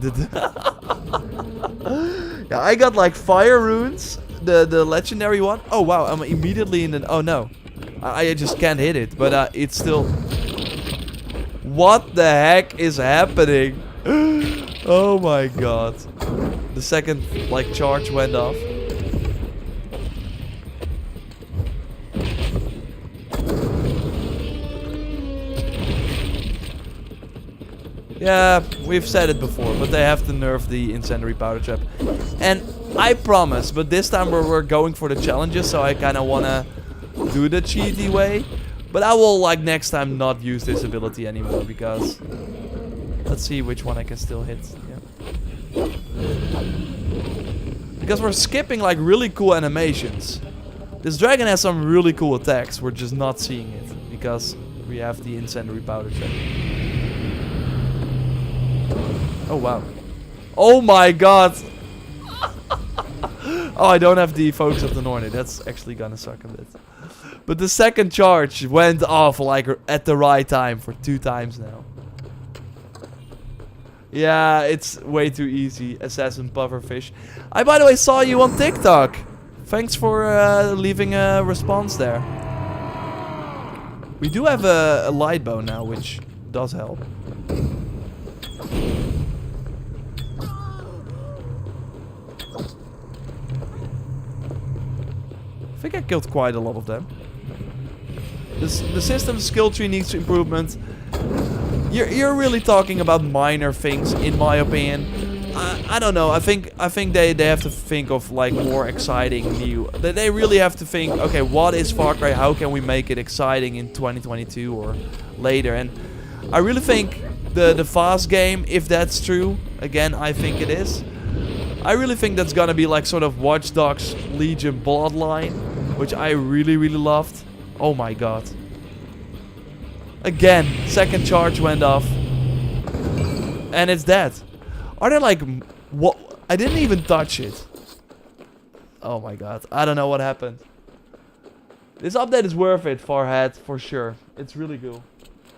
Yeah, I got like fire runes, the legendary one. Oh wow, I'm immediately in an, oh no. I just can't hit it, but it's still... What the heck is happening? Oh my god. The second, like, charge went off. Yeah, we've said it before, but they have to nerf the incendiary powder trap. And I promise, but this time we're going for the challenges, so I kind of want to do the cheaty way. But I will, like, next time not use this ability anymore, because... Let's see which one I can still hit. Yeah. Because we're skipping, like, really cool animations. This dragon has some really cool attacks, we're just not seeing it. Because we have the incendiary powder trap. Oh, wow. Oh my god! Oh, I don't have the Focus of the Norne. That's actually gonna suck a bit. But the second charge went off like at the right time for 2 times now. Yeah, it's way too easy. Assassin Pufferfish. I, by the way, saw you on TikTok. Thanks for leaving a response there. We do have a light bow now, which does help. I think I killed quite a lot of them. The system's skill tree needs improvement. You're really talking about minor things, in my opinion. I don't know. I think they have to think of like more exciting new. They really have to think. Okay, what is Far Cry? How can we make it exciting in 2022 or later? And I really think the fast game, if that's true, again I think it is. I really think that's gonna be like sort of Watch Dogs Legion Bloodline, which I really loved. Oh my god. Again, second charge went off. And it's dead. Are there like... What? I didn't even touch it. Oh my god. I don't know what happened. This update is worth it, Farhead, for sure. It's really cool.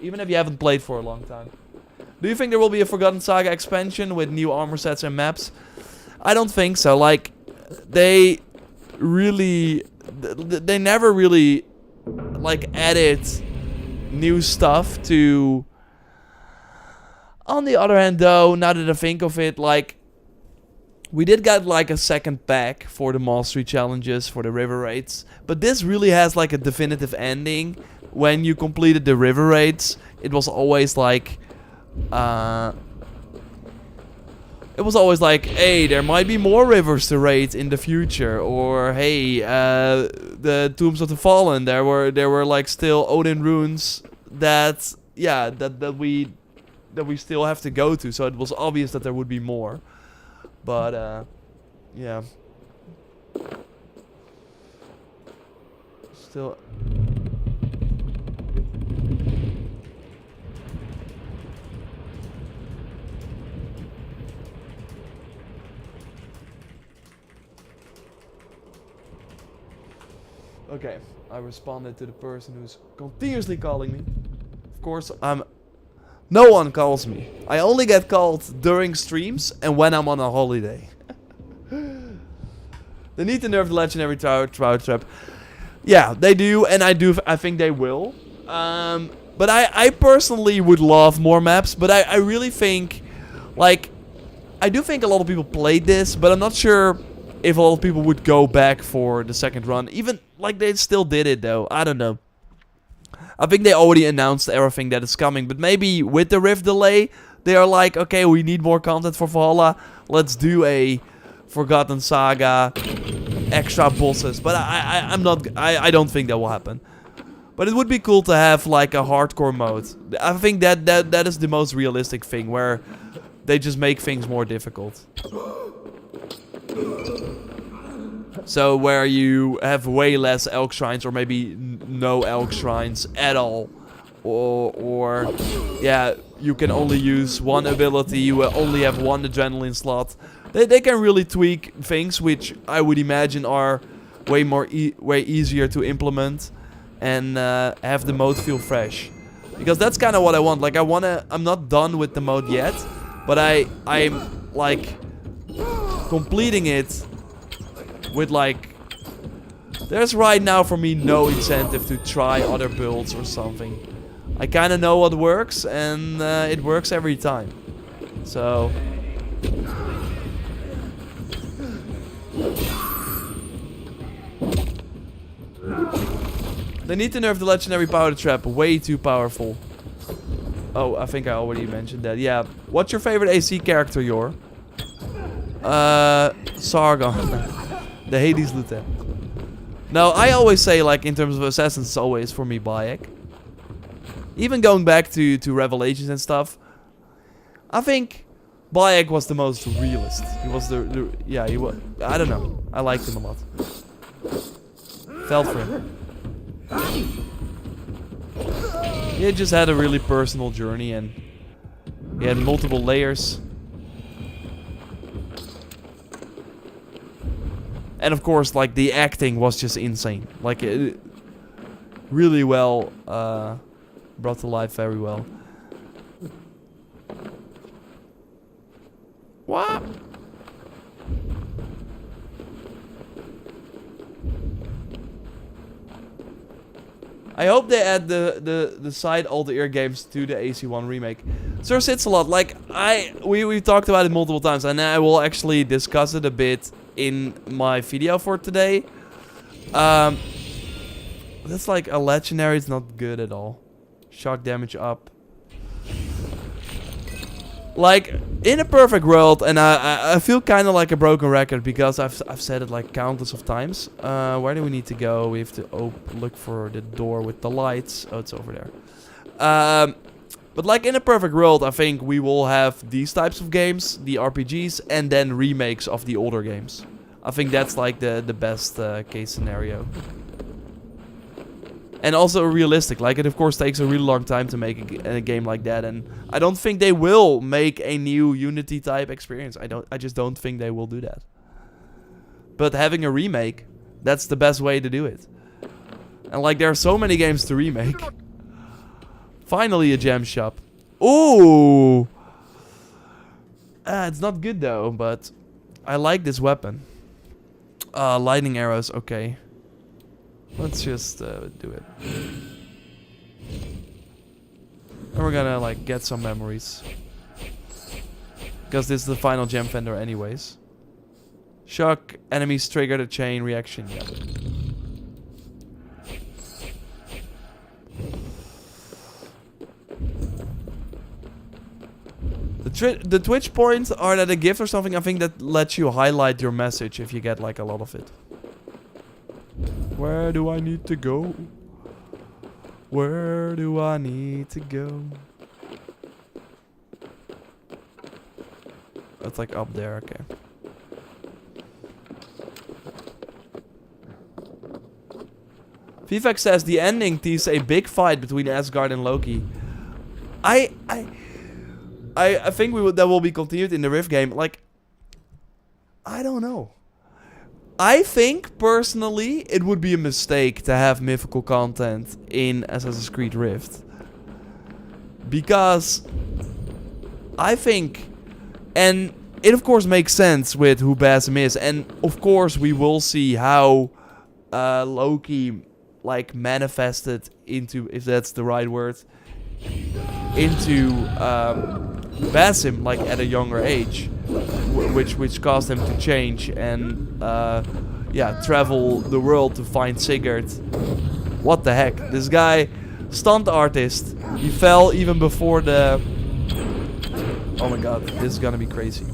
Even if you haven't played for a long time. Do you think there will be a Forgotten Saga expansion with new armor sets and maps? I don't think so. Like, they really... They never really, like, added new stuff to... On the other hand, though, now that I think of it, like... We did get, like, a second pack for the Mastery Challenges, for the River Raids. But this really has, like, a definitive ending. When you completed the River Raids, it was always, like... It was always like, hey, there might be more rivers to raid in the future, or hey, the Tombs of the Fallen, there were like still Odin runes that, yeah, that we still have to go to. So it was obvious that there would be more, but yeah, still. Okay, I responded to the person who's continuously calling me. Of course, no one calls me. I only get called during streams and when I'm on a holiday. They need to nerf the legendary trout trap. Yeah, they do, and I think they will. But I personally would love more maps, but I really think, like, I do think a lot of people played this, but I'm not sure if a lot of people would go back for the second run. Even, like, they still did it, though. I don't know. I think they already announced everything that is coming. But maybe with the Rift delay, they are like, okay, we need more content for Valhalla. Let's do a Forgotten Saga, extra bosses. But I don't think that will happen. But it would be cool to have, like, a hardcore mode. I think that is the most realistic thing, where they just make things more difficult. So where you have way less elk shrines, or maybe no elk shrines at all. Or yeah, you can only use one ability, you will only have one adrenaline slot. They can really tweak things, which I would imagine are way easier to implement and have the mode feel fresh. Because that's kind of what I want. Like I'm not done with the mode yet, but I'm like completing it with like, there's right now for me no incentive to try other builds or something. I kind of know what works, and it works every time. So they need to nerf the legendary powder trap. Way too powerful. Oh, I think I already mentioned that. Yeah. What's your favorite AC character, Yor? Sargon. The Hades Lieutenant. No, I always say, like, in terms of assassins, it's always for me Bayek. Even going back to Revelations and stuff, I think Bayek was the most realist. He was yeah, he was, I don't know. I liked him a lot. Felt for him. He just had a really personal journey, and he had multiple layers. And of course, like, the acting was just insane. Like, it really well brought to life very well. What? I hope they add the side alt-ear games to the AC1 remake. Sir Sits a lot. Like, we talked about it multiple times, and I will actually discuss it a bit in my video for today. That's like a legendary. It's not good at all. Shock damage up. Like, in a perfect world, and I feel kind of like a broken record because I've said it like countless of times. Where do we need to go? We have to look for the door with the lights. Oh, it's over there. But like in a perfect world, I think we will have these types of games, the RPGs, and then remakes of the older games. I think that's like the best case scenario. And also realistic. Like, it of course takes a really long time to make a game like that, and I don't think they will make a new Unity type experience. I just don't think they will do that. But having a remake, that's the best way to do it. And like, there are so many games to remake. Finally a gem shop. Ooh! It's not good though, but I like this weapon. Lightning arrows, okay. Let's just do it. And we're gonna like get some memories. Because this is the final gem fender anyways. Shock enemies trigger the chain reaction. Yeah. The Twitch points are that a gift or something, I think, that lets you highlight your message if you get like a lot of it. Where do I need to go? Where do I need to go? That's like up there, okay. Vivek says the ending teases a big fight between Asgard and Loki. I think that will be continued in the Rift game. Like, I don't know. I think, personally, it would be a mistake to have mythical content in Assassin's Creed Rift. Because I think, and it of course makes sense with who Basim is, and of course we will see how Loki, like, manifested into, if that's the right word, into Basim, like, at a younger age. Which caused him to change and yeah, travel the world to find Sigurd. What the heck? This guy, stunt artist, he fell even before the... Oh my god, this is gonna be crazy.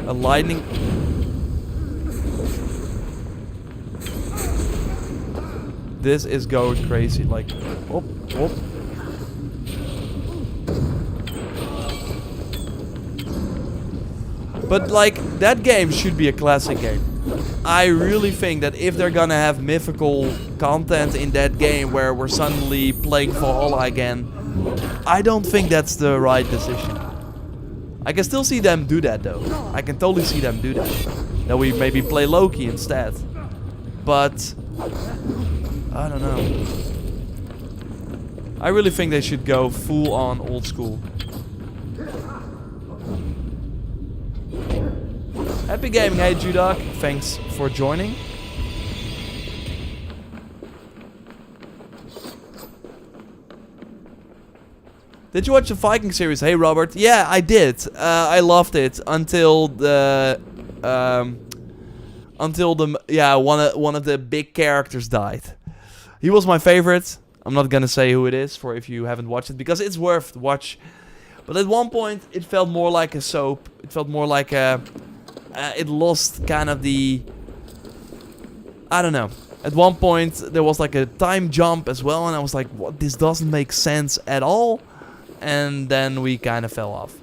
A lightning... This is going crazy, like... Oh, oh. But like, that game should be a classic game. I really think that if they're gonna have mythical content in that game where we're suddenly playing Valhalla again, I don't think that's the right decision. I can still see them do that though. I can totally see them do that. That we maybe play Loki instead. But I don't know. I really think they should go full on old school. Happy gaming, hey Judak. Thanks for joining. Did you watch the Viking series? Hey Robert. Yeah, I did. I loved it until the one of the big characters died. He was my favorite. I'm not gonna say who it is for if you haven't watched it because it's worth watch. But at one point it felt more like a soap. It felt more like a it lost kind of the... I don't know. At one point there was like a time jump as well and I was like, what? This doesn't make sense at all. And then we kind of fell off.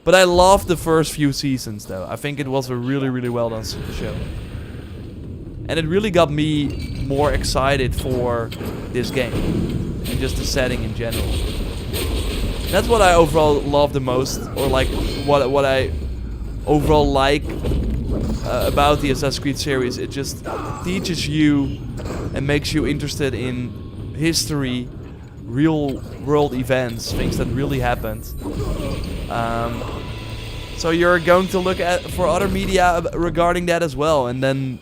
But I loved the first few seasons though. I think it was a really, really well done show. And it really got me more excited for this game. And just the setting in general. That's what I overall love the most. Or like what I overall like about the Assassin's Creed series. It just teaches you and makes you interested in history, real world events, things that really happened. So you're going to look at for other media regarding that as well. And then,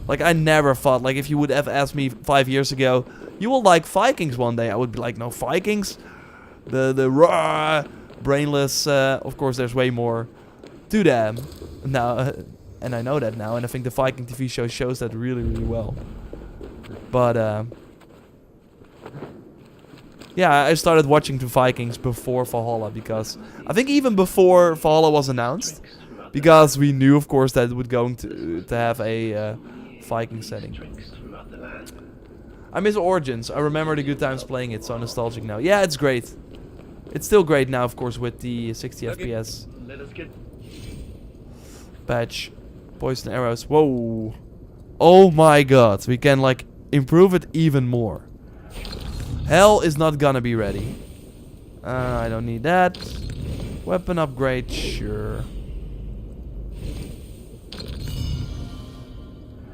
like, I never thought, like, if you would have asked me 5 years ago, you will like Vikings one day, I would be like, no, Vikings? The raw, brainless, of course there's way more to them now, and I know that now, and I think the Viking TV show shows that really, really well. But, yeah, I started watching the Vikings before Valhalla, because I think even before Valhalla was announced, because we knew, of course, that it would going to have a Viking setting. I miss Origins. I remember the good times playing it, so nostalgic now. Yeah, it's great. It's still great now, of course, with the 60 FPS. Patch. Poison arrows. Whoa. Oh my god. We can, like, improve it even more. Hell is not gonna be ready. I don't need that. Weapon upgrade, sure.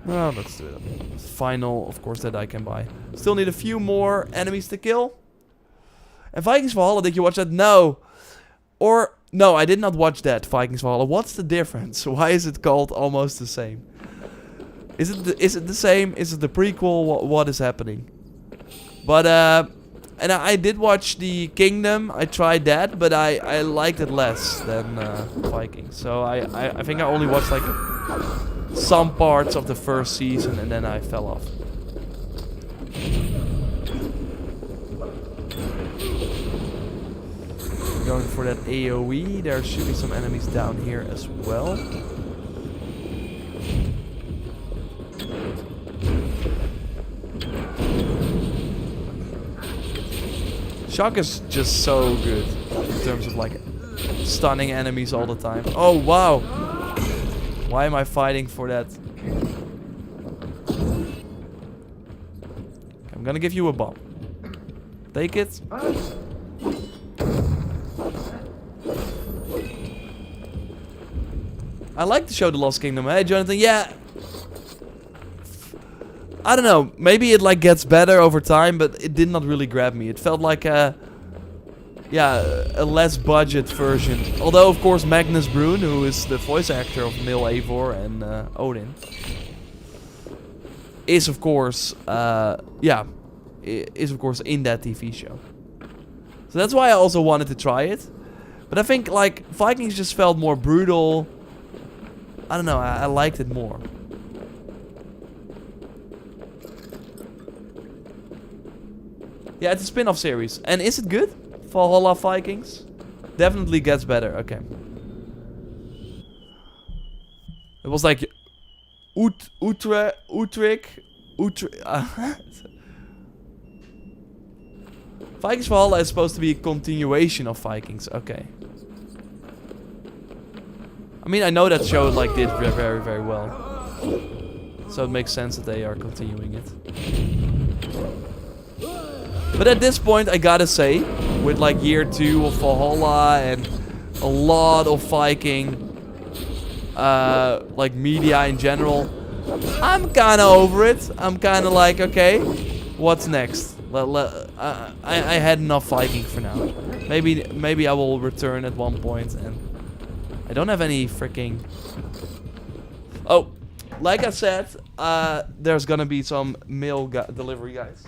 Well, let's do it. Final, of course, that I can buy. Still need a few more enemies to kill. And Vikings Valhalla, did you watch that? No. Or, no, I did not watch that, Vikings Valhalla. What's the difference? Why is it called almost the same? Is it the same? Is it the prequel? What is happening? But, and I did watch the Kingdom. I tried that, but I liked it less than Vikings. So I think I only watched like some parts of the first season and then I fell off. Going for that AoE. There should be some enemies down here as well. Shock is just so good in terms of like stunning enemies all the time. Oh wow! Why am I fighting for that? I'm gonna give you a bomb. Take it. I like the show The Lost Kingdom. Hey Jonathan, yeah. I don't know, maybe it like gets better over time, but it did not really grab me. It felt like a less budget version. Although of course Magnus Brun, who is the voice actor of Mil Eivor and Odin, is of course is of course in that TV show. So that's why I also wanted to try it. But I think like Vikings just felt more brutal. I don't know, I liked it more. Yeah, it's a spin-off series. And is it good? Valhalla Vikings? Definitely gets better. Okay. It was like Utrecht. Vikings Valhalla is supposed to be a continuation of Vikings. Okay. I mean, I know that show like did very, very well. So it makes sense that they are continuing it. But at this point, I gotta say, with like year 2 of Valhalla and a lot of Viking, like media in general, I'm kinda over it. I'm kinda like, okay, what's next? I had enough Viking for now. Maybe I will return at one point, and I don't have any freaking... Oh, like I said, there's gonna be some mail delivery, guys.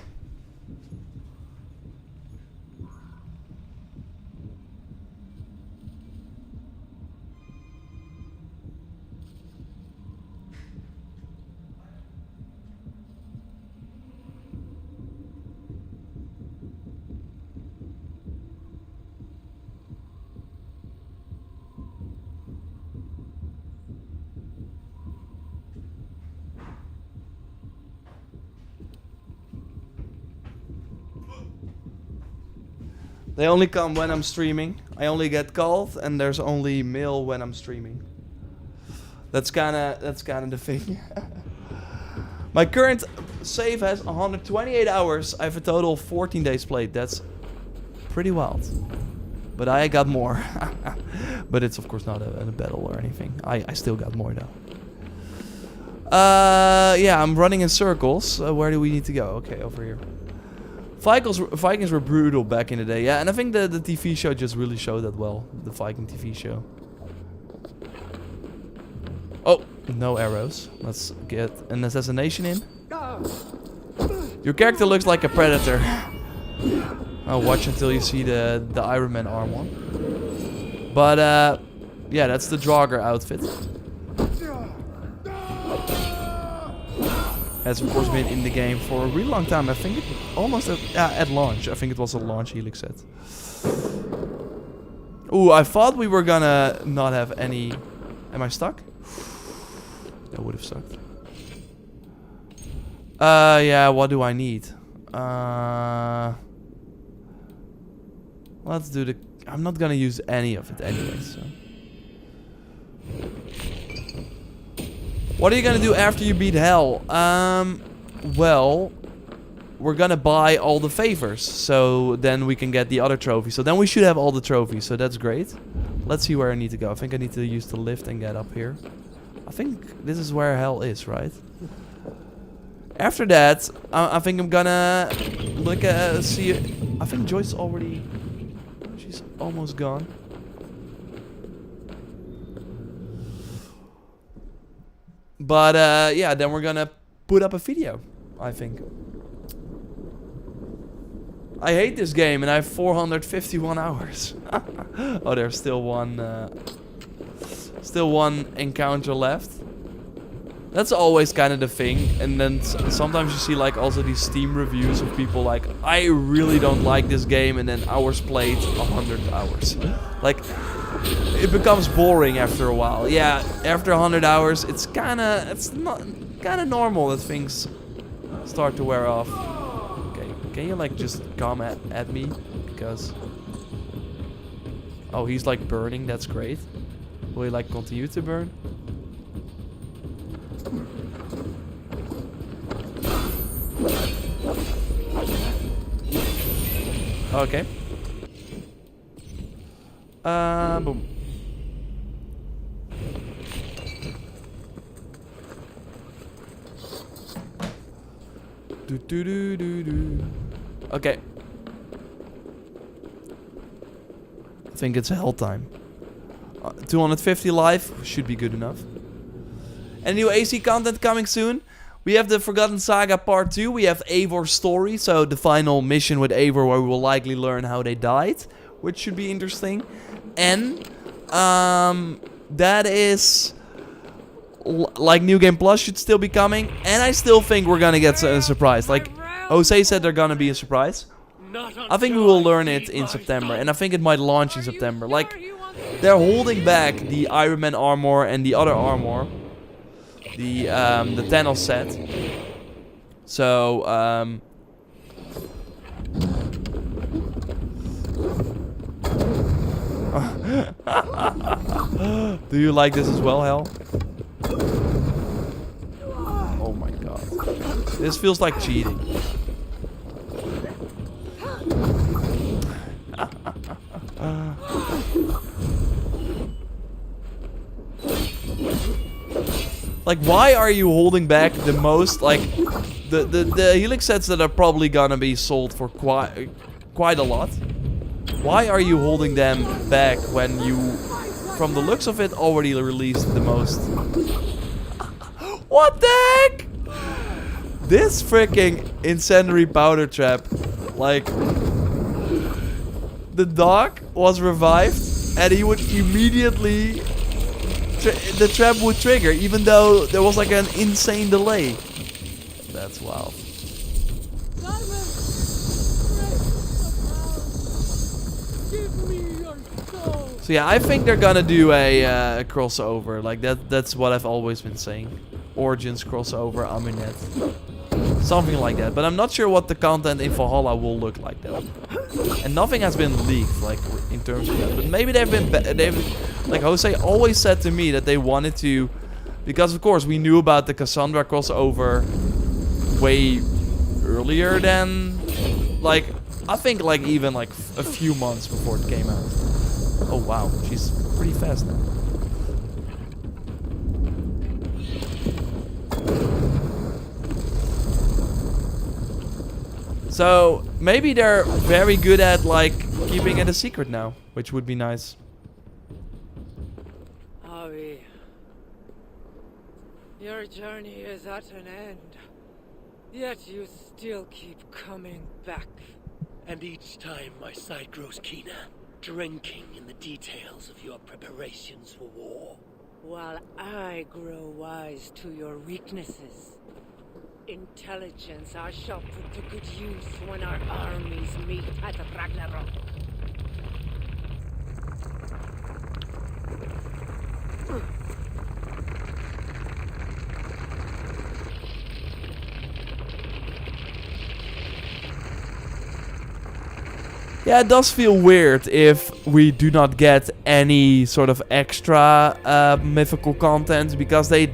They only come when I'm streaming. I only get called, and there's only mail when I'm streaming. That's kinda the thing. My current save has 128 hours. I have a total of 14 days played. That's pretty wild. But I got more. But it's of course not a battle or anything. I still got more though. Yeah, I'm running in circles. Where do we need to go? Okay, over here. Vikings were brutal back in the day, yeah, and I think the TV show just really showed that well, the Viking TV show. Oh, no arrows. Let's get an assassination in. Your character looks like a predator. Oh, watch until you see the Iron Man armor. But, yeah, that's the Draugr outfit. Has of course been in the game for a really long time. I think it almost at launch. I think it was a launch Helix set. Ooh, I thought we were gonna not have any... Am I stuck? That would have sucked. Yeah, what do I need? Let's do the... I'm not gonna use any of it anyway, so... What are you gonna do after you beat Hell? Well, we're gonna buy all the favors, so then we can get the other trophies. So then we should have all the trophies, so that's great. Let's see where I need to go. I think I need to use the lift and get up here. I think this is where Hell is, right? After that, I think I'm gonna look at, see... I think Joy's already... She's almost gone. But, yeah, then we're gonna put up a video, I think. I hate this game, and I have 451 hours. Oh, there's still one encounter left. That's always kind of the thing. And then sometimes you see, like, also these Steam reviews of people like, I really don't like this game, and then hours played, 100 hours. Like... It becomes boring after a while. Yeah, after 100 hours, it's not kind of normal that things start to wear off. Okay, can you like just come at me? Because... Oh, he's like burning, that's great. Will he like continue to burn? Okay. Boom. Okay. I think it's hell time. 250 live should be good enough. And new AC content coming soon. We have the Forgotten Saga Part 2. We have Eivor's story. So the final mission with Eivor where we will likely learn how they died. Which should be interesting. And that is... Like New Game Plus should still be coming. And I still think we're gonna get a surprise. Like Jose said they're gonna be a surprise. I think we will learn it in September. And I think it might launch in September. Like, they're holding back the Iron Man armor and the other armor. The Thanos set. So, do you like this as well, Hel? Oh my god. This feels like cheating. Like, why are you holding back the most, like, the helix sets that are probably gonna be sold for quite a lot? Why are you holding them back when you, from the looks of it, already released the most? What the heck? This freaking incendiary powder trap, like, the dog was revived and he would immediately, the trap would trigger even though there was like an insane delay. That's wild. So yeah, I think they're gonna do a crossover. Like that's what I've always been saying. Origins crossover, Aminet. Something like that. But I'm not sure what the content in Valhalla will look like though. And nothing has been leaked, like, in terms of that. But maybe they've like Jose always said to me that they wanted to, because of course we knew about the Cassandra crossover way earlier than, like, I think like even like a few months before it came out. Oh wow, she's pretty fast now. So maybe they're very good at like keeping it a secret now, which would be nice. Avi, your journey is at an end, yet you still keep coming back. And each time my sight grows keener, drinking in the details of your preparations for war. While I grow wise to your weaknesses. Intelligence I shall put to good use when our armies meet at Ragnarok. Yeah, it does feel weird if we do not get any sort of extra mythical content, because they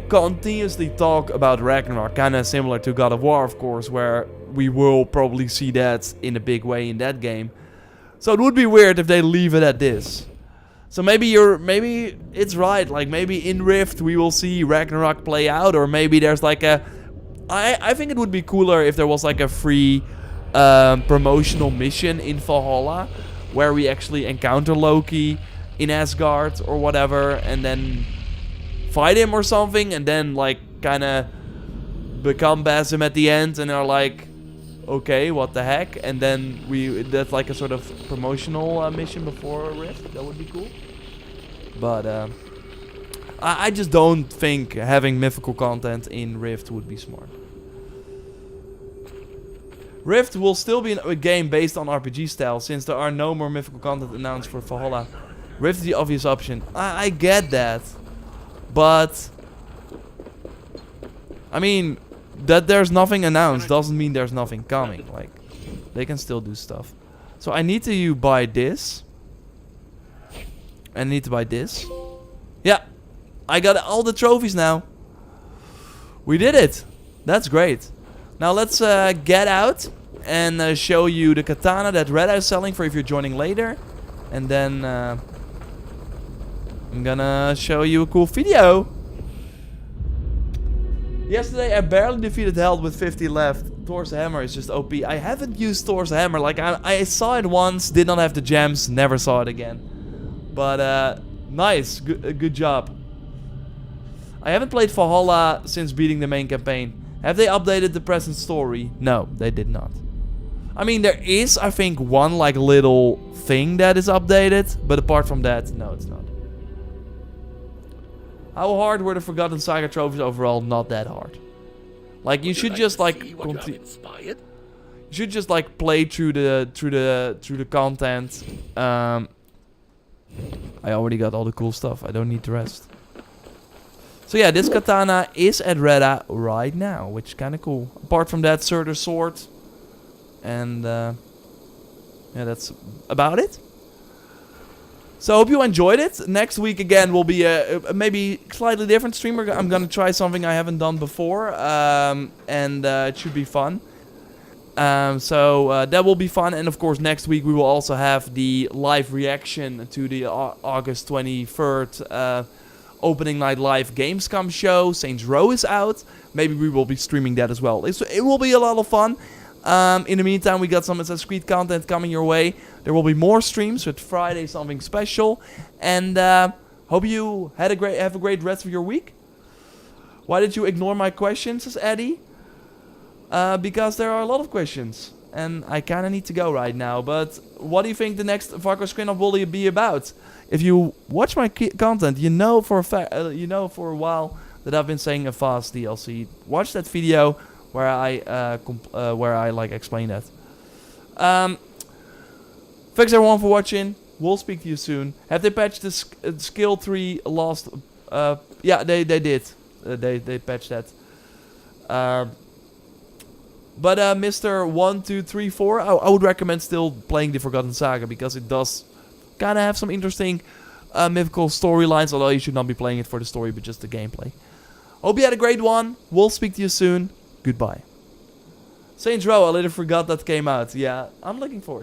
continuously talk about Ragnarok, kind of similar to God of War, of course, where we will probably see that in a big way in that game. So it would be weird if they leave it at this. So maybe it's right, like maybe in Rift we will see Ragnarok play out, or maybe there's like a... I think it would be cooler if there was like a free promotional mission in Valhalla, where we actually encounter Loki in Asgard or whatever, and then fight him or something, and then like kind of become Basim at the end, and are like, okay, what the heck? And then that's like a sort of promotional mission before Rift. That would be cool. But I just don't think having mythical content in Rift would be smart. Rift will still be a game based on RPG style, since there are no more mythical content announced for Valhalla. Rift is the obvious option. I get that. But I mean, that there's nothing announced doesn't mean there's nothing coming. Like, they can still do stuff. So I need to buy this. And I need to buy this. Yeah, I got all the trophies now. We did it. That's great. Now let's get out and show you the katana that Red Eye is selling for if you're joining later. And then I'm gonna show you a cool video. Yesterday I barely defeated Held with 50 left. Thor's hammer is just OP. I haven't used Thor's hammer. Like, I saw it once, did not have the gems, never saw it again. But nice, good job. I haven't played Valhalla since beating the main campaign. Have they updated the present story? No, they did not. I mean, there is, I think, one like little thing that is updated, but apart from that, no, it's not. How hard were the Forgotten Saga trophies overall? Not that hard. Like, you should just like you should just like play through the content. I already got all the cool stuff. I don't need the rest. So yeah, this katana is at Reda right now, which is kind of cool. Apart from that, Surtur's sword, and yeah, that's about it. So I hope you enjoyed it. Next week again will be a maybe slightly different stream. I'm gonna try something I haven't done before, and it should be fun. So that will be fun, and of course next week we will also have the live reaction to the August 23rd opening night live Gamescom show. Saints Row is out. Maybe we will be streaming that as well. It will be a lot of fun. In the meantime, we got some Assassin's Creed content coming your way. There will be more streams with Friday something special, and hope you have a great rest of your week. Why did you ignore my questions, says Eddie? Because there are a lot of questions, and I kind of need to go right now. But what do you think the next Varko screen-off will be about? If you watch my content, you know for a while that I've been saying a fast DLC. Watch that video where I like explain that. Thanks everyone for watching. We'll speak to you soon. Have they patched the skill 3 lost? Yeah, they did. They patched that. But Mr. 1234, I would recommend still playing the Forgotten Saga, because it does kind of have some interesting mythical storylines, although you should not be playing it for the story but just the gameplay. Hope you had a great one. We'll speak to you soon. Goodbye. Saints Row, I literally forgot that came out. Yeah, I'm looking forward to it.